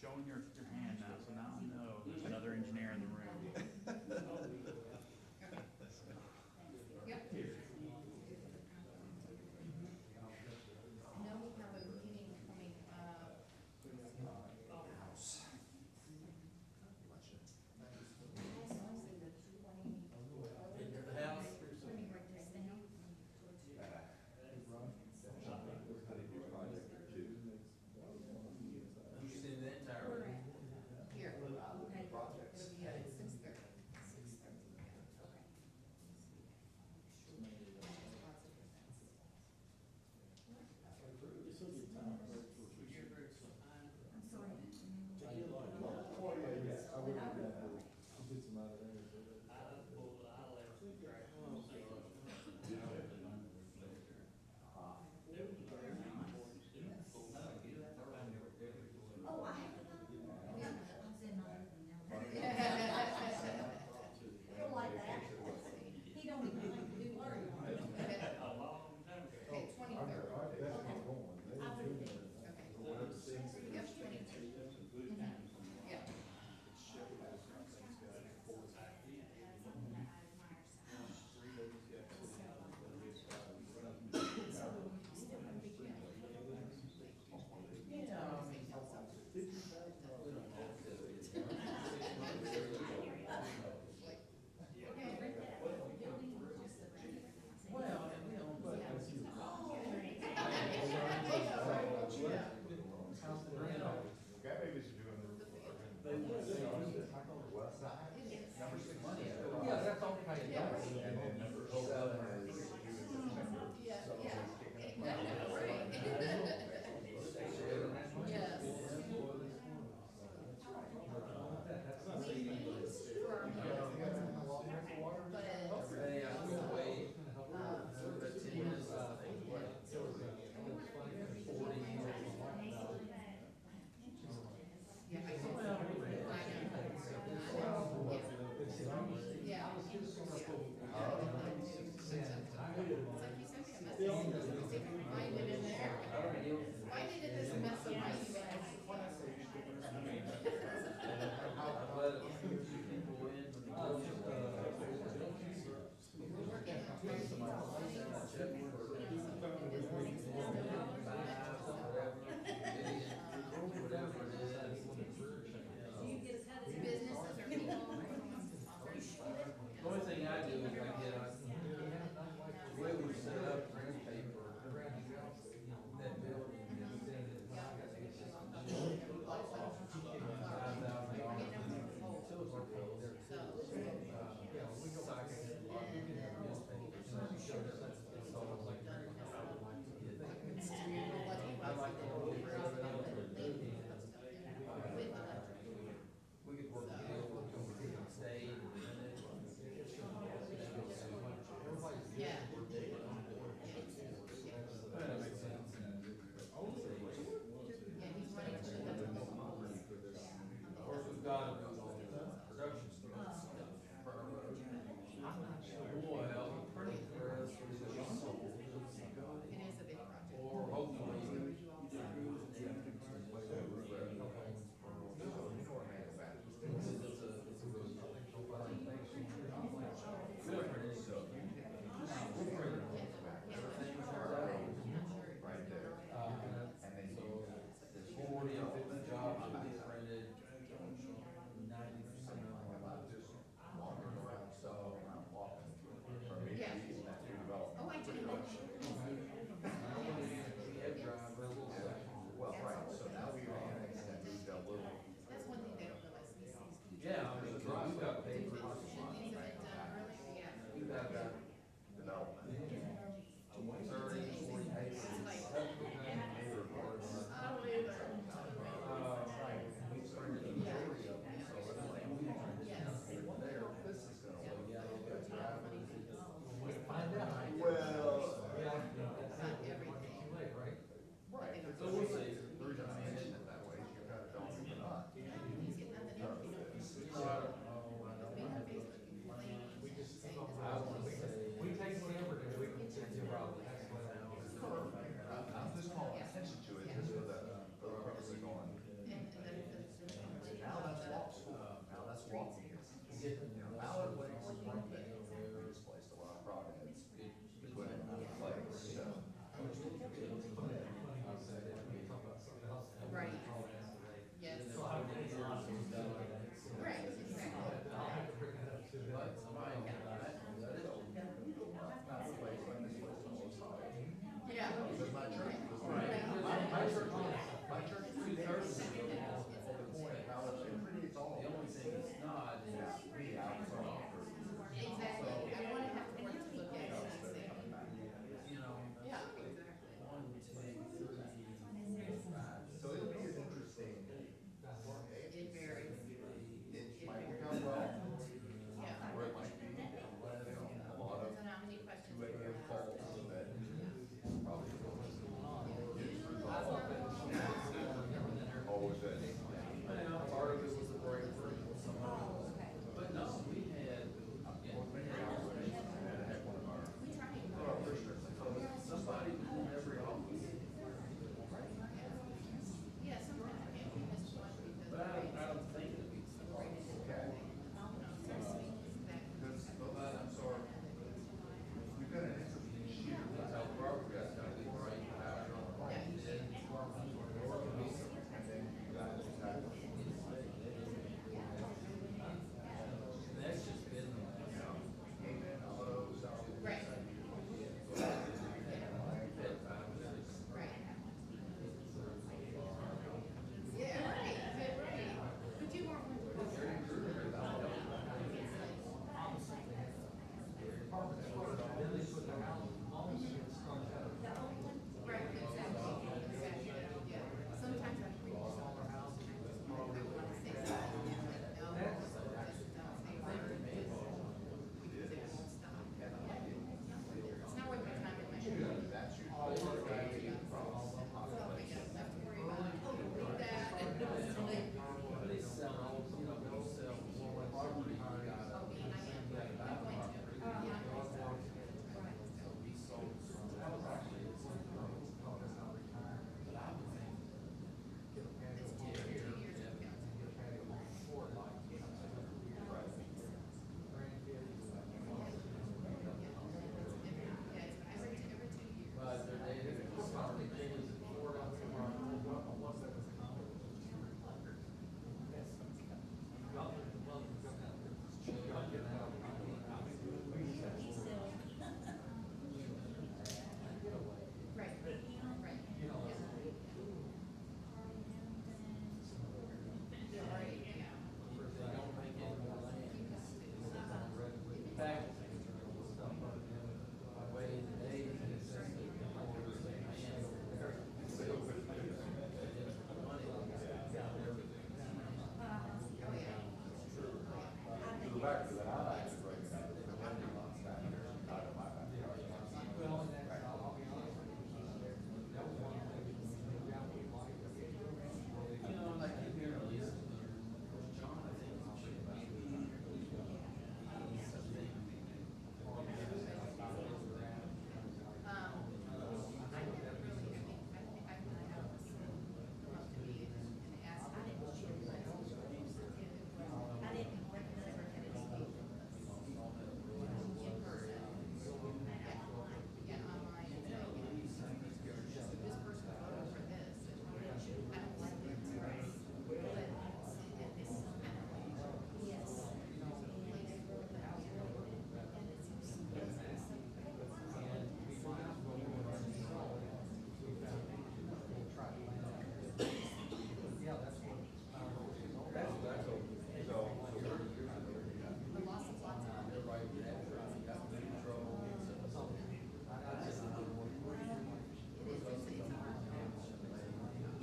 showing your hand now, so now I know there's another engineer in the room. Yep. I know we have a meeting coming up.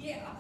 Yeah.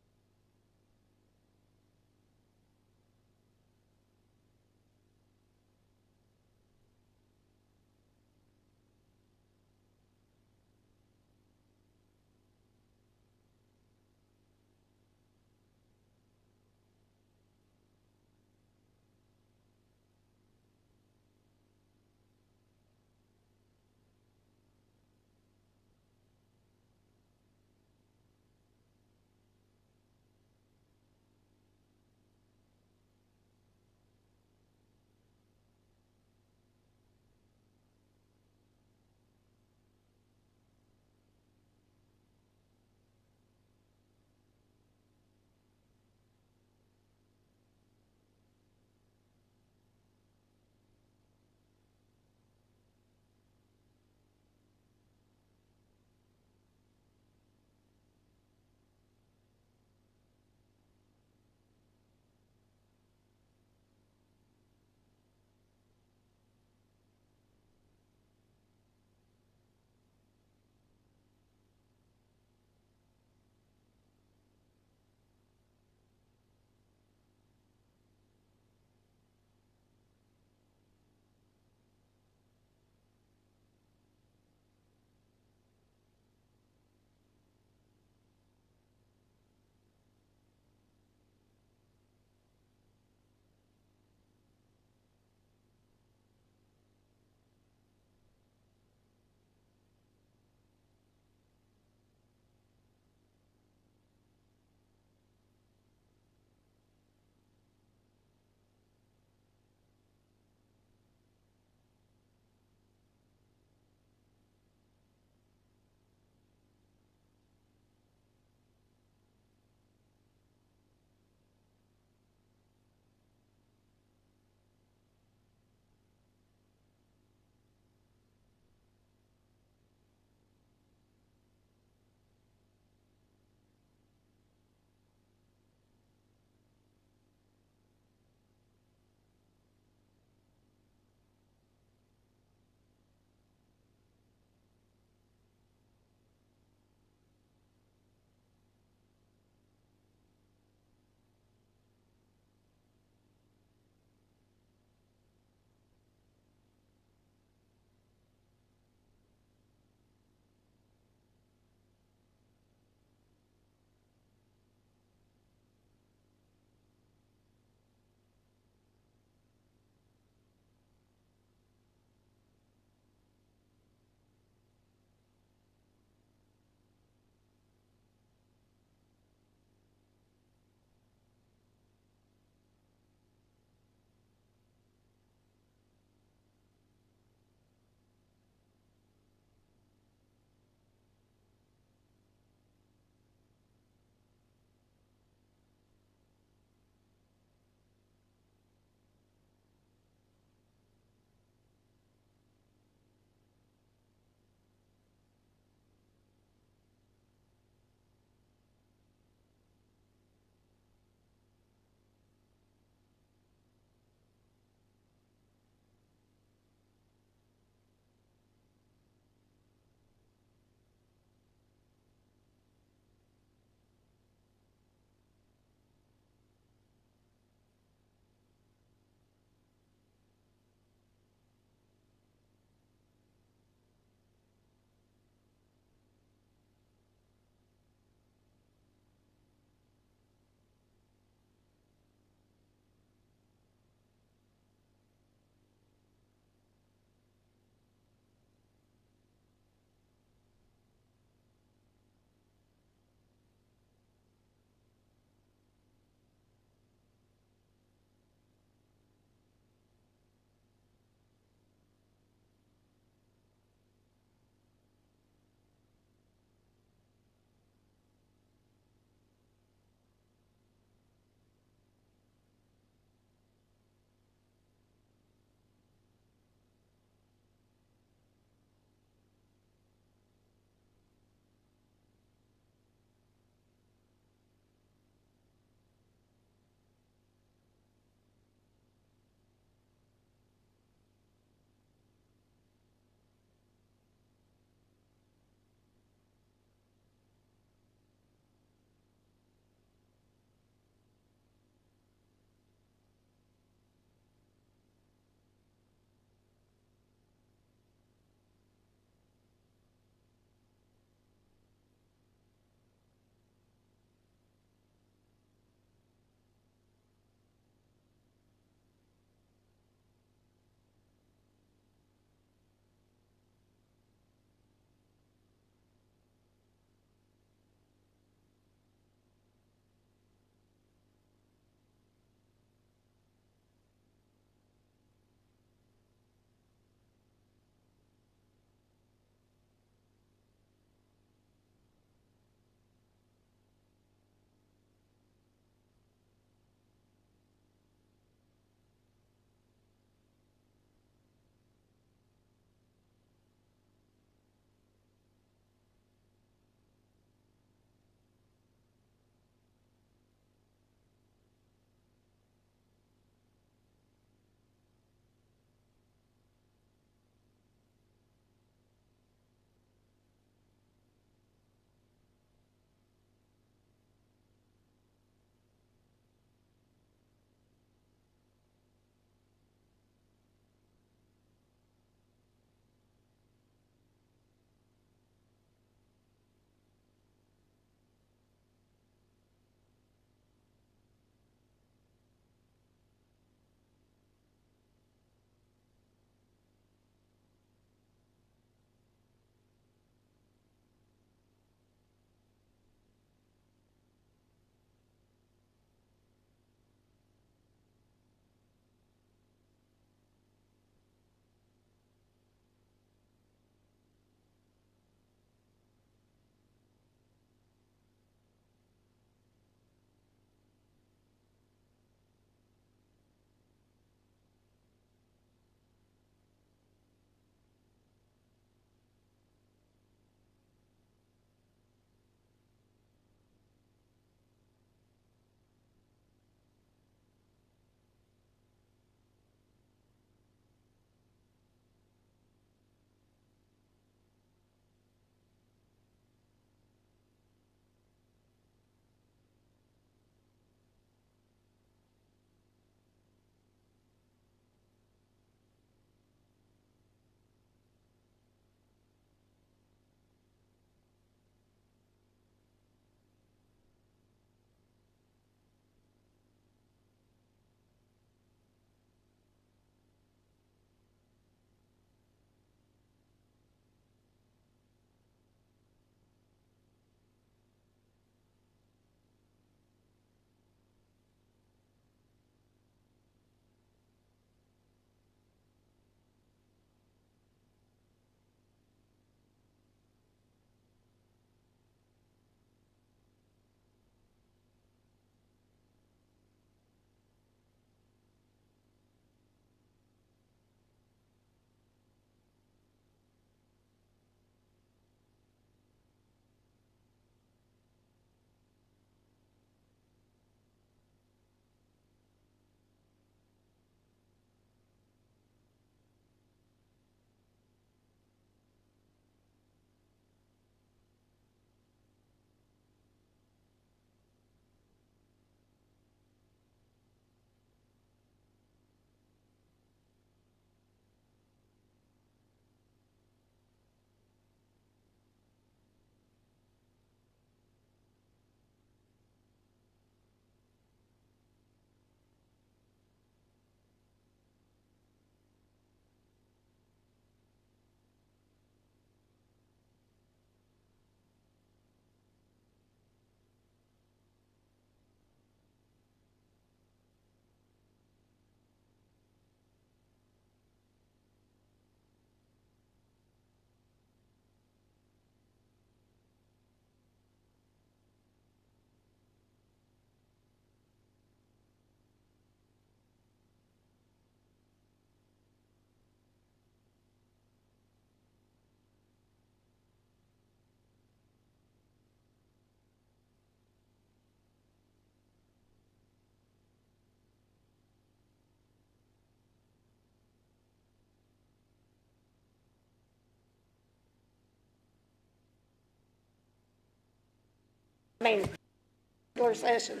regular session.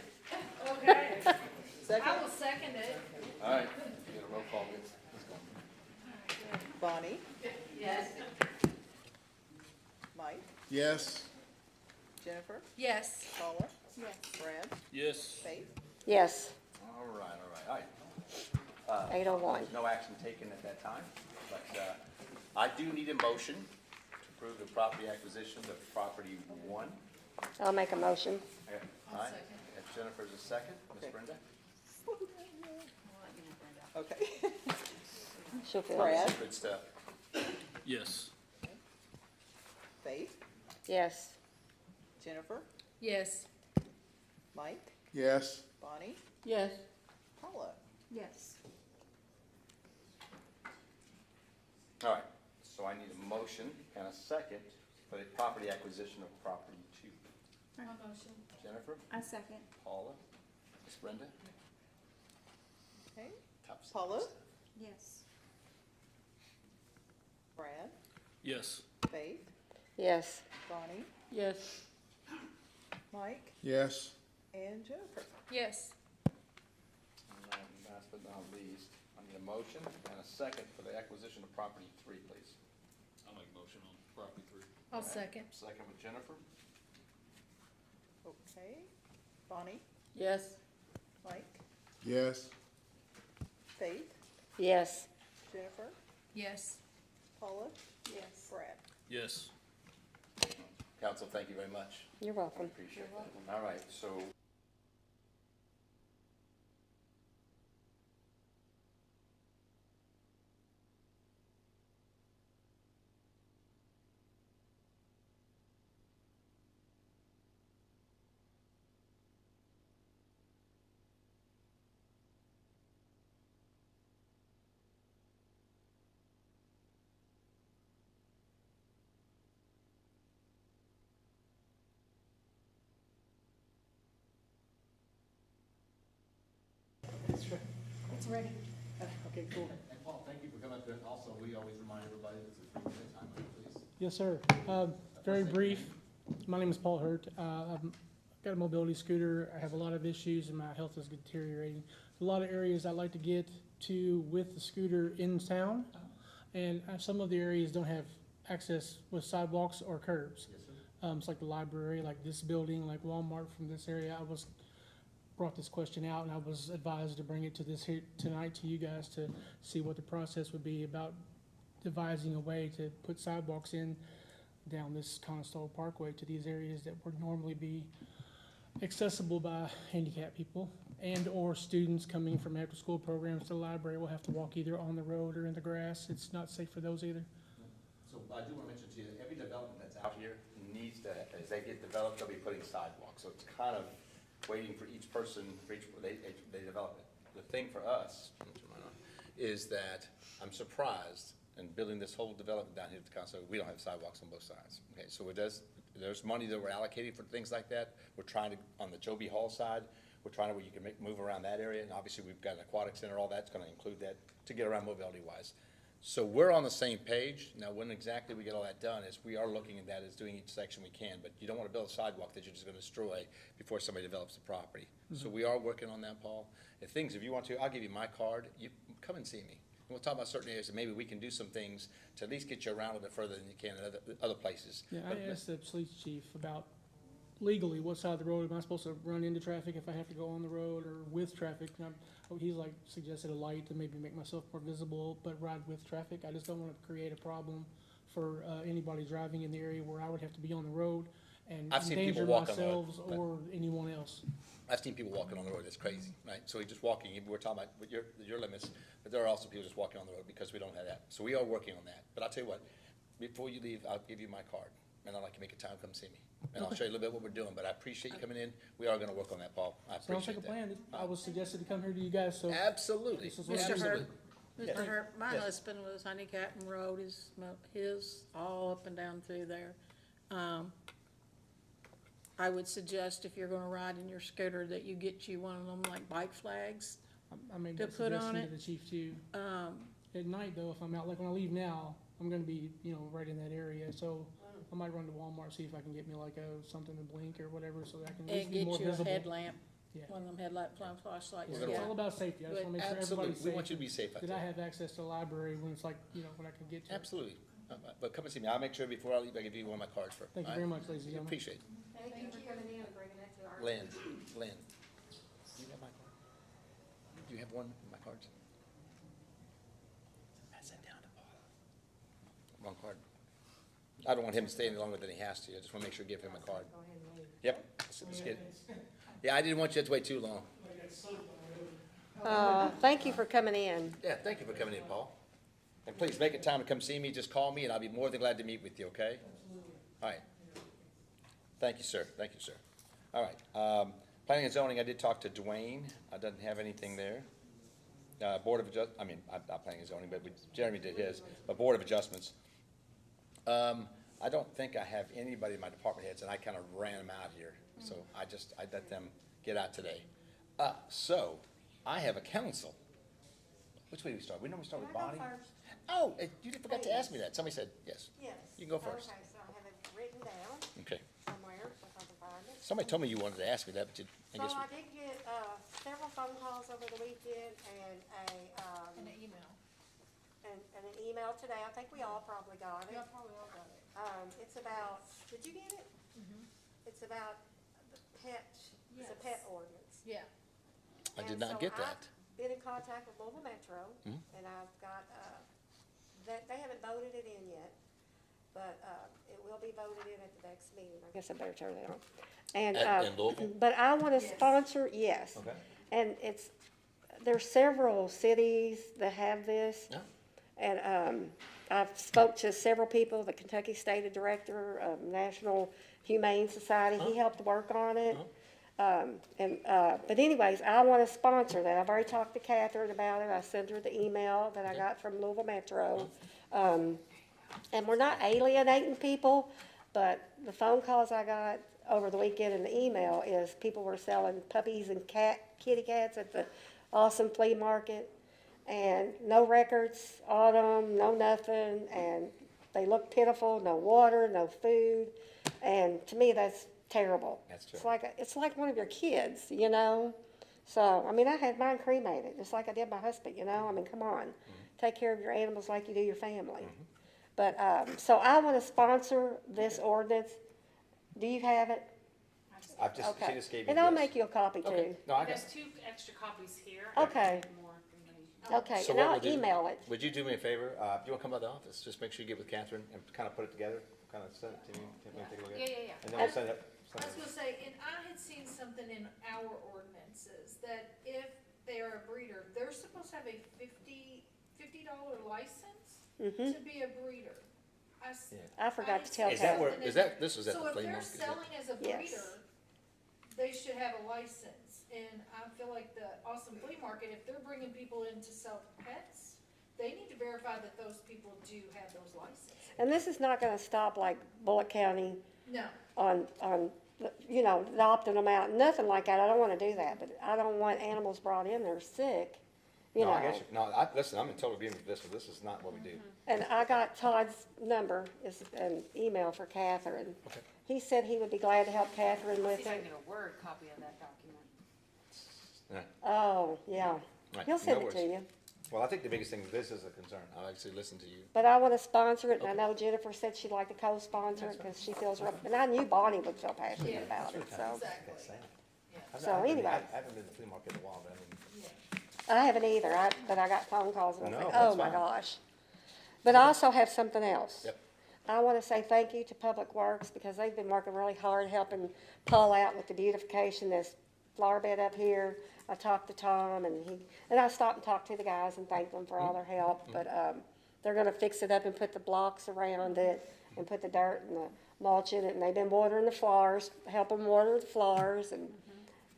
Okay, Second, I will second it. All right, get a roll call. Let's go. Bonnie, Yes. Mike, Yes. Jennifer, Yes. Paula. Yes. Brad, Yes. Faith. Yes, All right. 8:01. No action taken at that time, but I do need a motion to approve the property acquisition of property 1. I'll make a motion. Okay, all right. If Jennifer's a second, Ms. Okay. Brenda? Okay. She'll feel it. Brad, Good stuff. Yes. Faith, Yes, Jennifer, Yes. Mike, Yes. Bonnie, Yes. Paula. Yes. All right, so I need a motion and a second for the property acquisition of property 2. My motion. Jennifer, I second. Paula, Ms. Brenda? Okay. Top six. Paula, Yes. Brad, Yes. Faith, yes, Bonnie, Yes. Mike, Yes. and Jennifer. Yes. And last but not least, I need a motion and a second for the acquisition of property 3, please. I'll make a motion on property 3. I'll second. Second with Jennifer? Okay. Bonnie, Yes. Mike, Yes. Faith, yes. Jennifer, Yes. Paula, Yes. Brad. Yes. Council, thank you very much. You're welcome. Appreciate that. All right, so It's ready. Okay, cool. And Paul, thank you for coming up here. Also, we always remind everybody this is free time, please. Yes, sir. Very brief. My name is Paul Hurt. I've got a mobility scooter. I have a lot of issues and my health is deteriorating. A lot of areas I like to get to with the scooter in town. And some of the areas don't have access with sidewalks or curbs. Yes, sir. It's like the library, like this building, like Walmart from this area. Brought this question out and I was advised to bring it to this here tonight to you guys to see what the process would be about devising a way to put sidewalks in down this Conestoga Parkway to these areas that would normally be accessible by handicapped people and or students coming from after-school programs to the library will have to walk either on the road or in the grass. It's not safe for those either. So I do want to mention to you, every development that's out here needs to, as they get developed, they'll be putting sidewalks. So it's kind of waiting for each person, they develop it. The thing for us is that I'm surprised in building this whole development down here at the Conestoga, we don't have sidewalks on both sides. Okay, so there's money that we're allocating for things like that. We're trying to, on the Joby Hall side, we're trying to where you can move around that area, and obviously we've got an aquatic center, all that's gonna include that to get around mobility wise. So we're on the same page. Now, when exactly we get all that done is we are looking at that as doing each section we can, but you don't want to build a sidewalk that you're just going to destroy before somebody develops the property. So we are working on that, Paul. If you want to, I'll give you my card. You come and see me. And we'll talk about certain areas, and maybe we can do some things to at least get you around a little bit further than you can in other places. Yeah, But- I asked the police chief about legally, what side of the road am I supposed to run into traffic if I have to go on the road or with traffic? And he's like suggested a light to maybe make myself more visible, but ride with traffic. I just don't want to create a problem for anybody driving in the area where I would have to be on the road and I've seen people endanger walk on the road, myself but- or anyone else. I've seen people walking on the road, it's crazy, right? So you're just walking, we're talking about with your limits, but there are also people just walking on the road because we don't have that. So we are working on that. But I'll tell you what, before you leave, I'll give you my card, and I'd like you to make a time, come see me. And I'll show you a little bit what we're doing, but I appreciate you coming in. We are gonna work on that, Paul. I Sounds like appreciate a that. plan. I was suggested to come here to you guys, so. Absolutely, This is what Mr. absolutely. Hurt, Mr. Hurt, my Yes. husband was handicapped and rode his all up and down through there. I would suggest if you're gonna ride in your scooter that you get you one of them like bike flags. I made to that put on suggestion to it. the chief too. At night though, if I'm out, like when I leave now, I'm gonna be, right in that area, so I might run to Walmart, see if I can get me like something to blink or whatever, so that I can at least And be more get you a visible. headlamp, Yeah. one of them flashlights. Yeah, it's all about safety, I just wanna make sure Absolutely, everybody's safe. we want you to be safe out That I there. have access to the library when it's like, when I can get to it. Absolutely. But come and see me. I'll make sure before I leave, I give you one of my cards for. Thank you very much, ladies and gentlemen. Appreciate it. Thank you for coming in and bringing that to our. Lynn, do you have my card? Do you have one of my cards? Pass that down to Paula. Wrong card. I don't want him to stay any longer than he has to. I just want to make sure I give him a card. Go ahead and leave. Yep. Let's get it. Yeah, I didn't want you to wait too long. Thank you for coming in. Yeah, thank you for coming in, Paul. And please, make it time to come see me. Just call me, and I'll be more than glad to meet with you, okay? All right. Thank you, sir. Thank you, sir. All right. Planning and zoning, I did talk to Dwayne. I didn't have anything there. Board of not planning and zoning, but Jeremy did his, but Board of Adjustments. I don't think I have anybody in my department heads, and I kind of ran them out here. So I let them get out today. So I have a council. Which way do we start? We normally start with Bonnie. Oh, you forgot to ask me that. Somebody said yes. Yes. You can go first. Okay, so I have it written down Okay. somewhere, if I can find it. Somebody told me you wanted to ask me that, but I guess. So I did get, several phone calls over the weekend and An email. and an email today. I think we all probably got it. Y'all probably all got it. It's about, did you get it? It's about the pet, it's a pet ordinance. Yeah. I did And not so get that. I've been in contact with Louisville Metro, Mhm. and I've got, they haven't voted it in yet, but, it will be voted in at the next meeting. I guess I better turn it on. And, In Louisville? but I want to sponsor, yes. Okay. And there's several cities that have this. Yeah. And, I've spoke to several people, the Kentucky State Director of National Humane Society, he helped work on it. But anyways, I want to sponsor that. I've already talked to Catherine about it. I sent her the email that I got from Louisville Metro. And we're not alienating people, but the phone calls I got over the weekend and the email is people were selling puppies and kitty cats at the Awesome Flea Market. And no records on them, no nothing, and they look pitiful, no water, no food. And to me, that's terrible. That's true. It's like one of your kids, So, I had mine cremated, just like I did my husband, come on. Take care of your animals like you do your family. But, so I want to sponsor this ordinance. Do you have it? She Okay. Just gave me And I'll this. make you a copy too. Okay. No, I got. There's 2 extra copies here. Okay. More information. Okay, So and what I'll we'll do- email it. Would you do me a favor? Do you want to come by the office? Just make sure you get with Catherine and kind of put it together, kind of send it to me, take a look at it. Yeah. And then we'll send it. I was gonna say, and I had seen something in our ordinances, that if they are a breeder, they're supposed to have a $50 license Mhm. to be a breeder. I forgot to tell Is that Catherine. where, this was at So the if flea they're market? selling as a Yes. breeder, they should have a license. And I feel like the Awesome Flea Market, if they're bringing people in to sell pets, they need to verify that those people do have those licenses. And this is not gonna stop like Bullock County No. on, adopting them out, nothing like that. I don't wanna do that, but I don't want animals brought in that are sick, No, I get you. No, listen, I'm in total agreement with this, but this is not what we do. And I got Todd's number, is an email for Catherine. Okay. He said he would be glad to help Catherine with See if I it. can get a Word copy of that document. Yeah. Oh, yeah. Right, He'll send no it to worries. you. Well, I think the biggest thing, this is a concern. I'll actually listen to you. But I wanna sponsor it, and I know Jennifer said she'd like to co-sponsor it, cause she feels rough, and I knew Bonnie would feel passionate Yeah, about it, so. Exactly. So anyway. I haven't been to the flea market in a while, but I haven't either, but I got phone calls and I No, think, that's oh my fine. gosh. But I also have something else. Yep. I wanna say thank you to Public Works, because they've been working really hard helping Paul out with the beautification, this flower bed up here. I talked to Tom and I stopped and talked to the guys and thanked them for all their help, but, they're gonna fix it up and put the blocks around it and put the dirt and the mulch in it, and they've been watering the flowers, helping water the flowers, and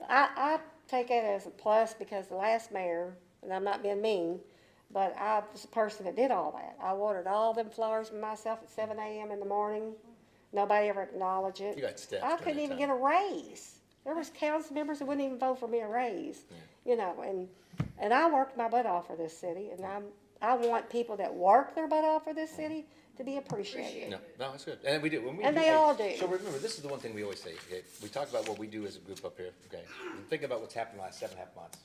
I take it as a plus, because the last mayor, and I'm not being mean, but I was the person that did all that. I watered all them flowers myself at 7 a.m. in the morning. Nobody ever acknowledged it. You got steps I during couldn't that even time. get a raise. There was council members that wouldn't even vote for me a raise, and I worked my butt off for this city, and I want people that work their butt off for this city to be appreciated. No, no, it's good, and we do. When we And they hey, all do. So remember, this is the one thing we always say, okay? We talk about what we do as a group up here, okay? And think about what's happened the last 7.5 months.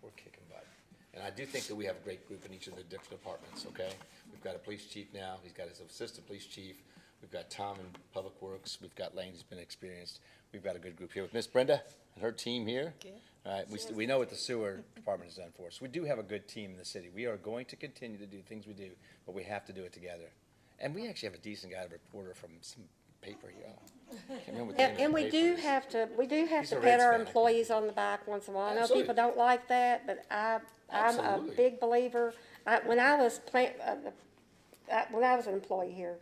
We're kicking butt. And I do think that we have a great group in each of the different departments, okay? We've got a police chief now, he's got his assistant police chief, we've got Tom in Public Works, we've got Lane, who's been experienced. We've got a good group here with Miss Brenda and her team here. All right, we know what the sewer department has done for us. We do have a good team in the city. We are going to continue to do things we do, but we have to do it together. And we actually have a decent guy, a reporter from some paper here. I can't remember what the name of the And we paper do is. have to, He's a pat Reds our fan. employees on the back once in a while. I know Absolutely. people don't like that, but I'm a Absolutely. big believer. When I was when I was an employee here,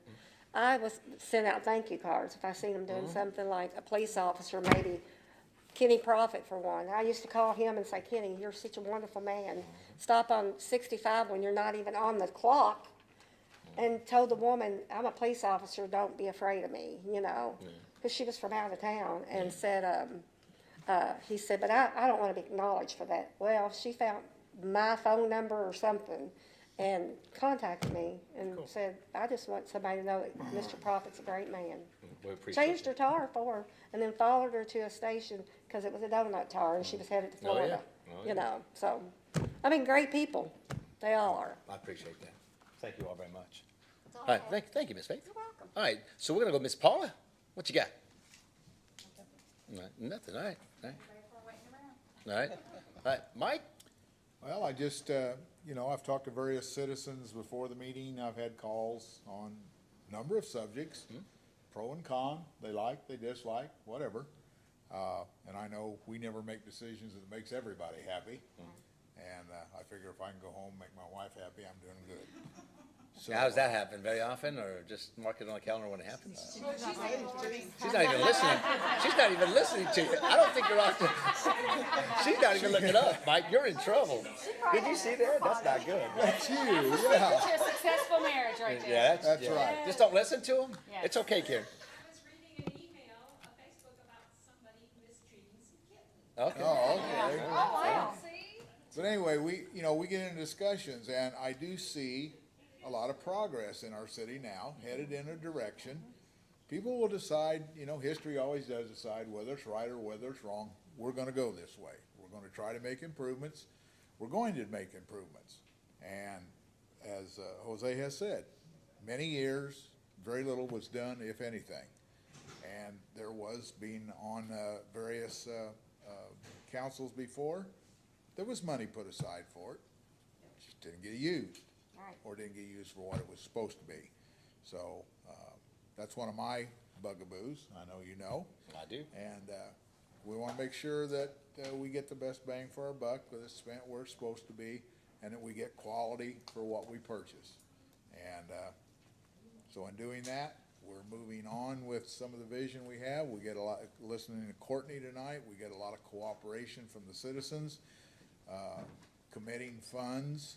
I was sent out thank you cards if I seen them doing something like a police officer, maybe Kenny Prophet for one. I used to call him and say, Kenny, you're such a wonderful man. Stop on 65 when you're not even on the clock. And told the woman, I'm a police officer, don't be afraid of me, you know, because she was from out of town, and said, he said, but I don't want to be acknowledged for that. Well, she found my phone number or something and contacted me and said, I just want somebody to know that Mr. Prophet's a great man. We appreciate Changed it. her tire for her, and then followed her to a station because it was a donut tire and she was headed to Oh, yeah. Florida. Oh, You yeah. know, so, I mean, great people. They all are. I appreciate that. Thank you all very much. All right, thank you, Miss Faith. You're welcome. All right, so we're gonna go Miss Paula. What you got? Nothing, all right, all right. All right, all right, Mike? Well, I just, I've talked to various citizens before the meeting. I've had calls on a number of subjects, pro and con, they like, they dislike, whatever. And I know we never make decisions that makes everybody happy. And I figure if I can go home, make my wife happy, I'm doing good. So, How does that happen? Very often, or just mark it on the calendar when it happens? Well, she's like, She's not even listening. She's not even listening to you. I don't think you're often. She's not even looking up, Mike. You're in trouble. Did you see that? That's not good. That's you, yeah. It's your successful marriage right there. Yeah, That's yeah. right. Just don't listen to him. Yes. It's okay, Karen. I was reading an email, a Facebook about somebody mistreating some kittens. Okay. Oh, okay. oh, wow, see? But anyway, we get into discussions, and I do see a lot of progress in our city now, headed in a direction. People will decide, history always does decide whether it's right or whether it's wrong. We're gonna go this way. We're gonna try to make improvements. We're going to make improvements. And as Jose has said, many years, very little was done, if anything. And there was being on various councils before, there was money put aside for it. Just didn't get used. Or didn't get used for what it was supposed to be. So, that's one of my bugaboos, I know you know. I do. And, we wanna make sure that, we get the best bang for our buck, that it's spent where it's supposed to be, and that we get quality for what we purchase. And, so in doing that, we're moving on with some of the vision we have. We get a lot, listening to Courtney tonight, we get a lot of cooperation from the citizens, committing funds,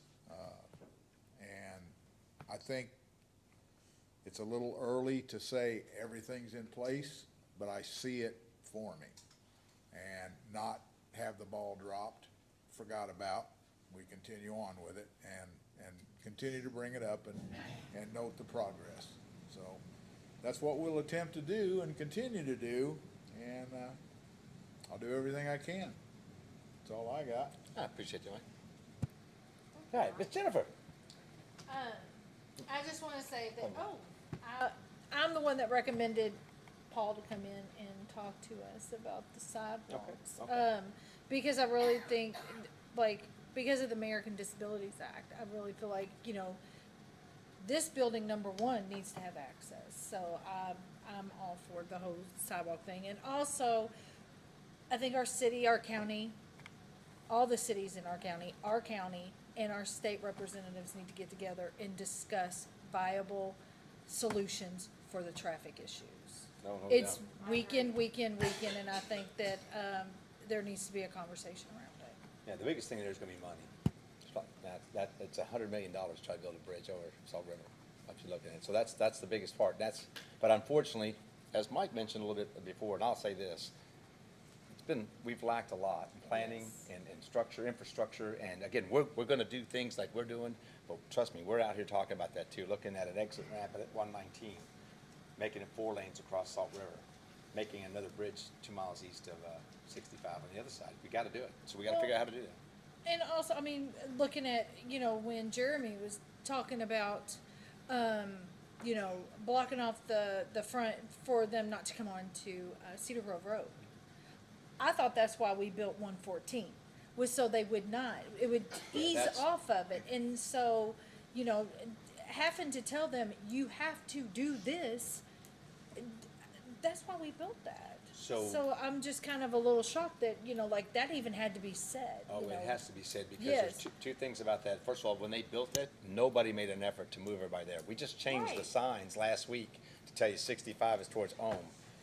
and I think it's a little early to say everything's in place, but I see it forming. And not have the ball dropped, forgot about. We continue on with it and continue to bring it up and note the progress. So that's what we'll attempt to do and continue to do, and I'll do everything I can. That's all I got. I appreciate you, Mike. All right, Miss Jennifer. I just wanna say that, I'm the one that recommended Paul to come in and talk to us about the sidewalks. Okay. Because I really think, because of the American Disabilities Act, I really feel like, this building, number one, needs to have access. So I'm all for the whole sidewalk thing. And also, I think our city, our county, all the cities in our county, and our state representatives need to get together and discuss viable solutions for the traffic issues. No It's doubt. weekend, and I think that, there needs to be a conversation around it. Yeah, the biggest thing there is gonna be money. It's $100 million to try to build a bridge over Salt River, if you look at it. So that's the biggest part. But unfortunately, as Mike mentioned a little bit before, and I'll say this, we've lacked a lot in planning and structure, infrastructure, and again, we're gonna do things like we're doing, but trust me, we're out here talking about that too, looking at an exit ramp at 119, making it 4 lanes across Salt River, making another bridge 2 miles east of 65 on the other side. We gotta do it, so we gotta figure out how to do that. And also, I mean, looking at, you know, when Jeremy was talking about, you know, blocking off the front for them not to come on to Cedar Grove Road. I thought that's why we built 114, was so they would not, it would ease that's- off of it. And so, you know, having to tell them, you have to do this, that's why we built that. So- I'm just kind of a little shocked that, you know, like, that even had to be said, Oh, you know. it has to be said, because Yes. there's two things about that. First of all, when they built it, nobody made an effort to move everybody there. We just changed the Right. signs last week to tell you 65 is towards Ohm.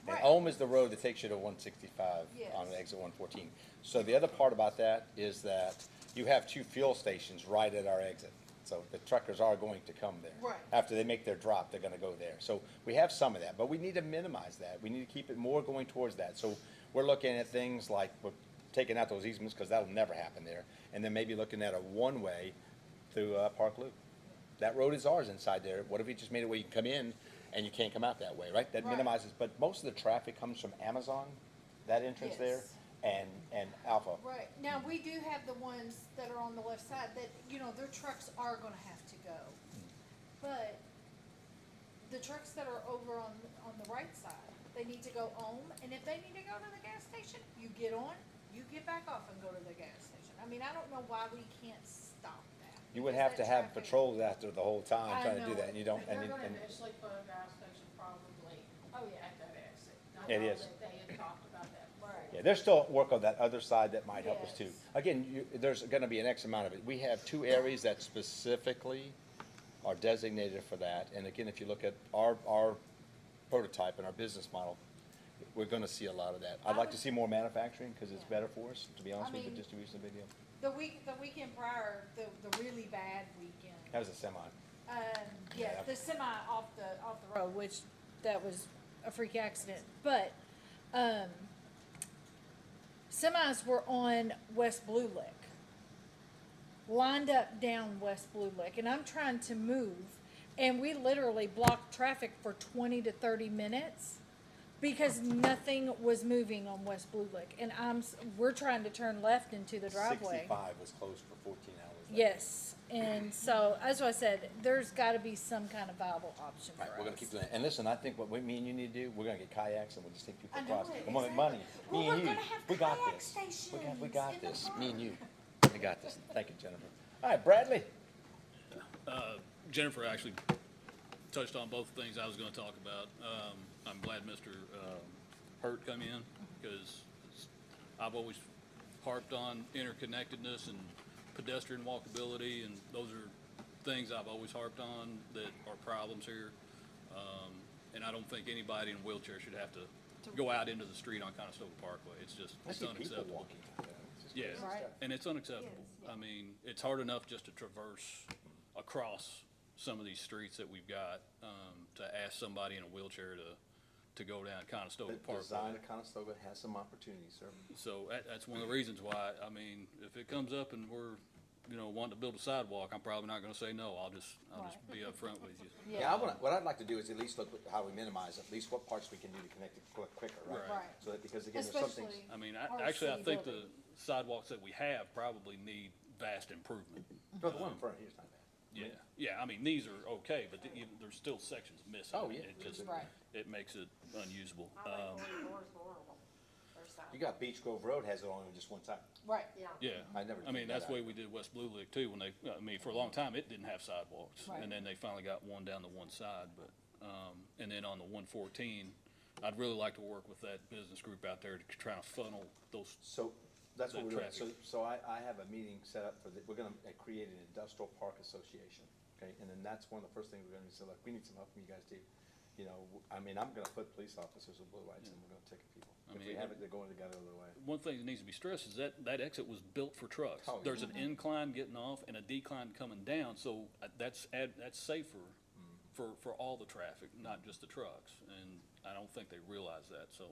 And Right. Ohm is the road that takes you to 165 on Yes. exit 114. So the other part about that is that you have 2 fuel stations right at our exit. So the truckers are going to come there. Right. After they make their drop, they're gonna go there. So we have some of that, but we need to minimize that. We need to keep it more going towards that. So we're looking at things like, we're taking out those easements, because that'll never happen there. And then maybe looking at a one-way through Park Loop. That road is ours inside there. What if we just made it where you can come in and you can't come out that way, right? That Right. minimizes, but most of the traffic comes from Amazon, that entrance there, Yes. and Alpha. Right, now, we do have the ones that are on the left side that, you know, their trucks are gonna have to go. But the trucks that are over on the right side, they need to go home, and if they need to go to the gas station, you get on, you get back off and go to the gas station. I mean, I don't know why we can't stop that. You would because have to that have traffic- patrols out there the whole time I trying to do know. that, and you don't, They're and, gonna and initially put a gas station probably at that exit. I It know is. that they had talked about that before. yeah, there's still work on that other side that might help us too. Yes. Again, there's gonna be an X amount of it. We have 2 areas that specifically are designated for that, and again, if you look at our prototype and our business model, we're gonna see a lot of that. I'd like to see more manufacturing, because it's better for us, to be honest with you, mean- distribution of video. The weekend prior, the really bad weekend. That was a semi. Yeah, Yeah. the semi off the road, which that was a freak accident. But semis were on West Blue Lick, lined up down West Blue Lick, and I'm trying to move, and we literally blocked traffic for 20 to 30 minutes because nothing was moving on West Blue Lick, and we're trying to turn left into the driveway. 65 was closed for 14 hours. that Yes, and so, as I said, there's gotta be some kind of viable option for Right, us. we're gonna keep doing that. And listen, I think what me and you need to do, we're gonna get kayaks and we'll just take people I know across. it, Come on, make exactly. money. Well, Me we're and you, gonna have we got kayak this. We stations got in the this. Me and park. you. We got this. Thank you, Jennifer. All right, Bradley. Jennifer actually touched on both things I was gonna talk about. I'm glad Mr. Hurt come in, because I've always harped on interconnectedness and pedestrian walkability, and those are things I've always harped on that are problems here. And I don't think anybody in a wheelchair should have to go out into the street on Conestoga Parkway. It's just, I it's see people unacceptable. walking. It's just Yeah, crazy Right. stuff. and it's unacceptable. I mean, it's hard enough just to traverse across some of these streets that we've got, to ask somebody in a wheelchair to go down Conestoga The design Parkway. of Conestoga has some opportunities, sir. So that's one of the reasons why, I mean, if it comes up and we're, wanting to build a sidewalk, I'm probably not gonna say no. I'll just be upfront with you. Yeah, what I'd like to do is at least look at how we minimize, at least what parts we can do to connect it quicker, right? Right. So that, because again, there's some things. Especially I mean, our actually, I city think the building. sidewalks that we have probably need vast improvement. But the one in front here's not bad. Yeah, I mean, these are okay, but there's still sections missing. Oh, yeah. It just, Right. it makes it unusable. You got Beach Grove Road has it on just one side. Right. Yeah, I never I mean, figured that's that the way out. we did West Blue Lick too, when for a long time, it didn't have sidewalks. Right. And then they finally got one down the one side, but, and then on the 114, I'd really like to work with that business group out there to try to funnel those. So, that's what that we're doing. traffic. So I have a meeting set up for we're gonna create an industrial park association, okay? And then that's one of the first things we're gonna say, look, we need some help from you guys too. I mean, I'm gonna put police officers with blue lights and we're gonna ticket people. I If we mean, have it, they're going together the other way. One thing that needs to be stressed is that exit was built for trucks. Oh, There's yeah. an incline getting off and a decline coming down, so that's safer for all the traffic, not just the trucks. And I don't think they realize that, so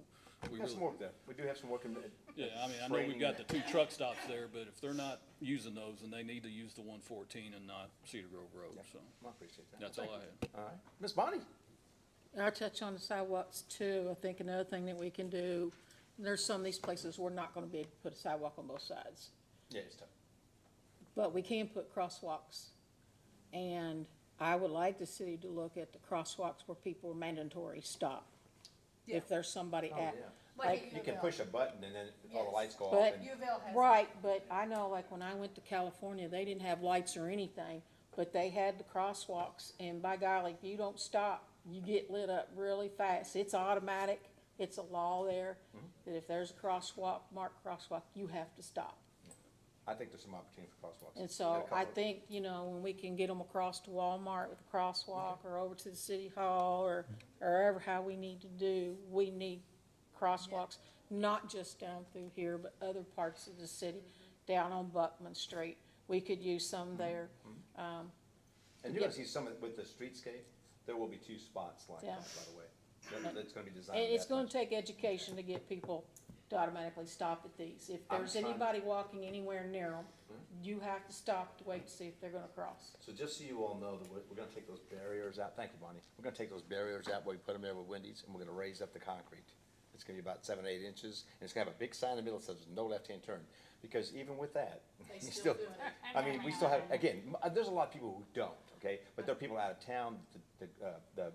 we Have some really. work there. We do have some work in. Yeah, I mean, I know we've got the 2 truck stops there, but if they're not using those, then they need to use the 114 and not Cedar Grove Road, so. I appreciate that. That's all I had. All right. Ms. Bonnie? I'll touch on the sidewalks too. I think another thing that we can do, there's some of these places we're not gonna be able to put a sidewalk on both sides. Yeah, it's tough. But we can put crosswalks. And I would like the city to look at the crosswalks where people are mandatory stop. If there's somebody Oh, at, yeah. like, You can push a button and then all the lights go off. but, and- right, but I know like when I went to California, they didn't have lights or anything, but they had the crosswalks, and by golly, if you don't stop, you get lit up really fast. It's automatic, it's a law there, that if there's a crosswalk, marked crosswalk, you have to stop. I think there's some opportunity for crosswalks. And Got a so I couple of- think, you know, when we can get them across to Walmart with a crosswalk, or over to the city hall, or ever how we need to do, we need crosswalks, not just down through here, but other parts of the city, down on Buckman Street. We could use some there. And you're gonna see some of, with the streetscape, there will be 2 spots like Yeah. that, by the way. That's gonna be designed. And it's that gonna much. take education to get people to automatically stop at these. If I'm there's fine. anybody walking anywhere near them, you have to stop to wait to see if they're gonna cross. So just so you all know that we're gonna take those barriers out, thank you, Bonnie. We're gonna take those barriers out where we put them there with Wendy's, and we're gonna raise up the concrete. It's gonna be about 7 or 8 inches, and it's gonna have a big sign in the middle that says no left-hand turn. Because even with that, you still, I mean, we still have, again, there's a lot of people who don't, okay? But there are people out of town, the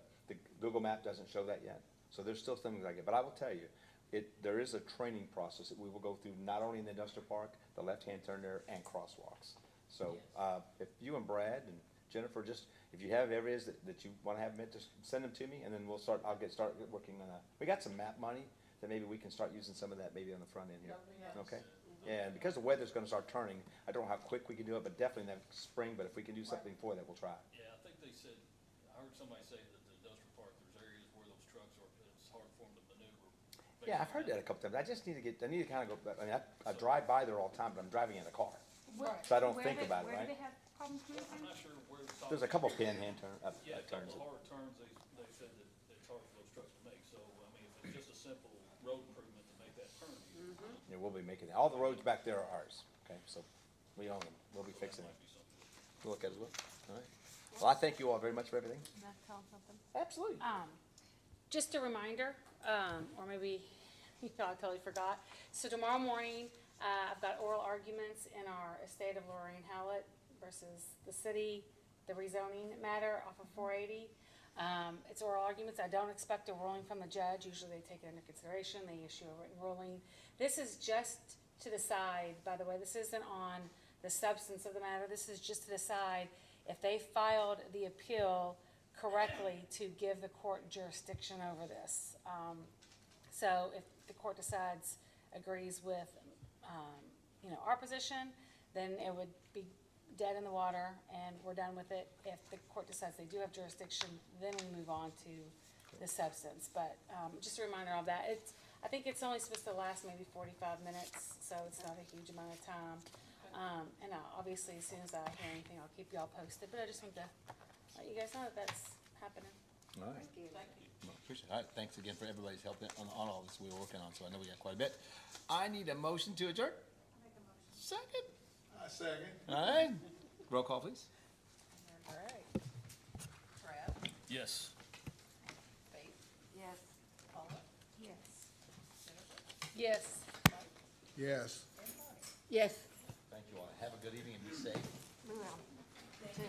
Google map doesn't show that yet. So there's still things like it, but I will tell you, there is a training process that we will go through, not only in the industrial park, the left-hand turn there, and crosswalks. So, if you and Brad and Jennifer, just, if you have areas that you wanna have, just send them to me, and then I'll start working on we got some map money, that maybe we can start using some of that maybe on the front end here, okay? Yeah, and because the weather's gonna start turning, I don't know how quick we can do it, but definitely in the spring, but if we can do something for that, we'll try. Yeah, I think they said, I heard somebody say that the industrial park, there's areas where those trucks are, it's hard for them to maneuver. Yeah, I've heard that a couple times. I just need to kinda go, I mean, I drive by there all the time, but I'm driving in a car. So I don't think about it, right? Where do they have problems coming from? I'm not sure where. There's a couple panhand turns. Yeah, a couple of hard turns, they said that it's hard for those trucks to make, so, I mean, if it's just a simple road improvement to make that turn easier. Yeah, we'll be making, all the roads back there are ours, okay, so we own them, we'll be fixing it. We'll look at it as well, all right. Well, I thank you all very much for everything. Can I tell them something? Absolutely. Just a reminder, or maybe you thought I totally forgot. So tomorrow morning, I've got oral arguments in our estate of Lorraine Howlett versus the city, the rezoning matter off of 480. It's oral arguments. I don't expect a ruling from the judge. Usually they take it into consideration. They issue a written ruling. This is just to decide, by the way, this isn't on the substance of the matter. This is just to decide if they filed the appeal correctly to give the court jurisdiction over this. So if the court agrees with, our position, then it would be dead in the water and we're done with it. If the court decides they do have jurisdiction, then we move on to the substance. But, just a reminder of that. I think it's only supposed to last maybe 45 minutes, so it's not a huge amount of time. And obviously, as soon as I hear anything, I'll keep y'all posted, but I just want to let you guys know that that's happening. All right. Well, appreciate it. All right, thanks again for everybody's help on all this we were working on, so I know we got quite a bit. I need a motion to adjourn. Second. Second. All right, roll call, please. All right. Brad? Yes. Faith? Yes. Paula? Yes. Jennifer? Yes. Yes. Yes. Thank you all. Have a good evening and be safe. We will. Too.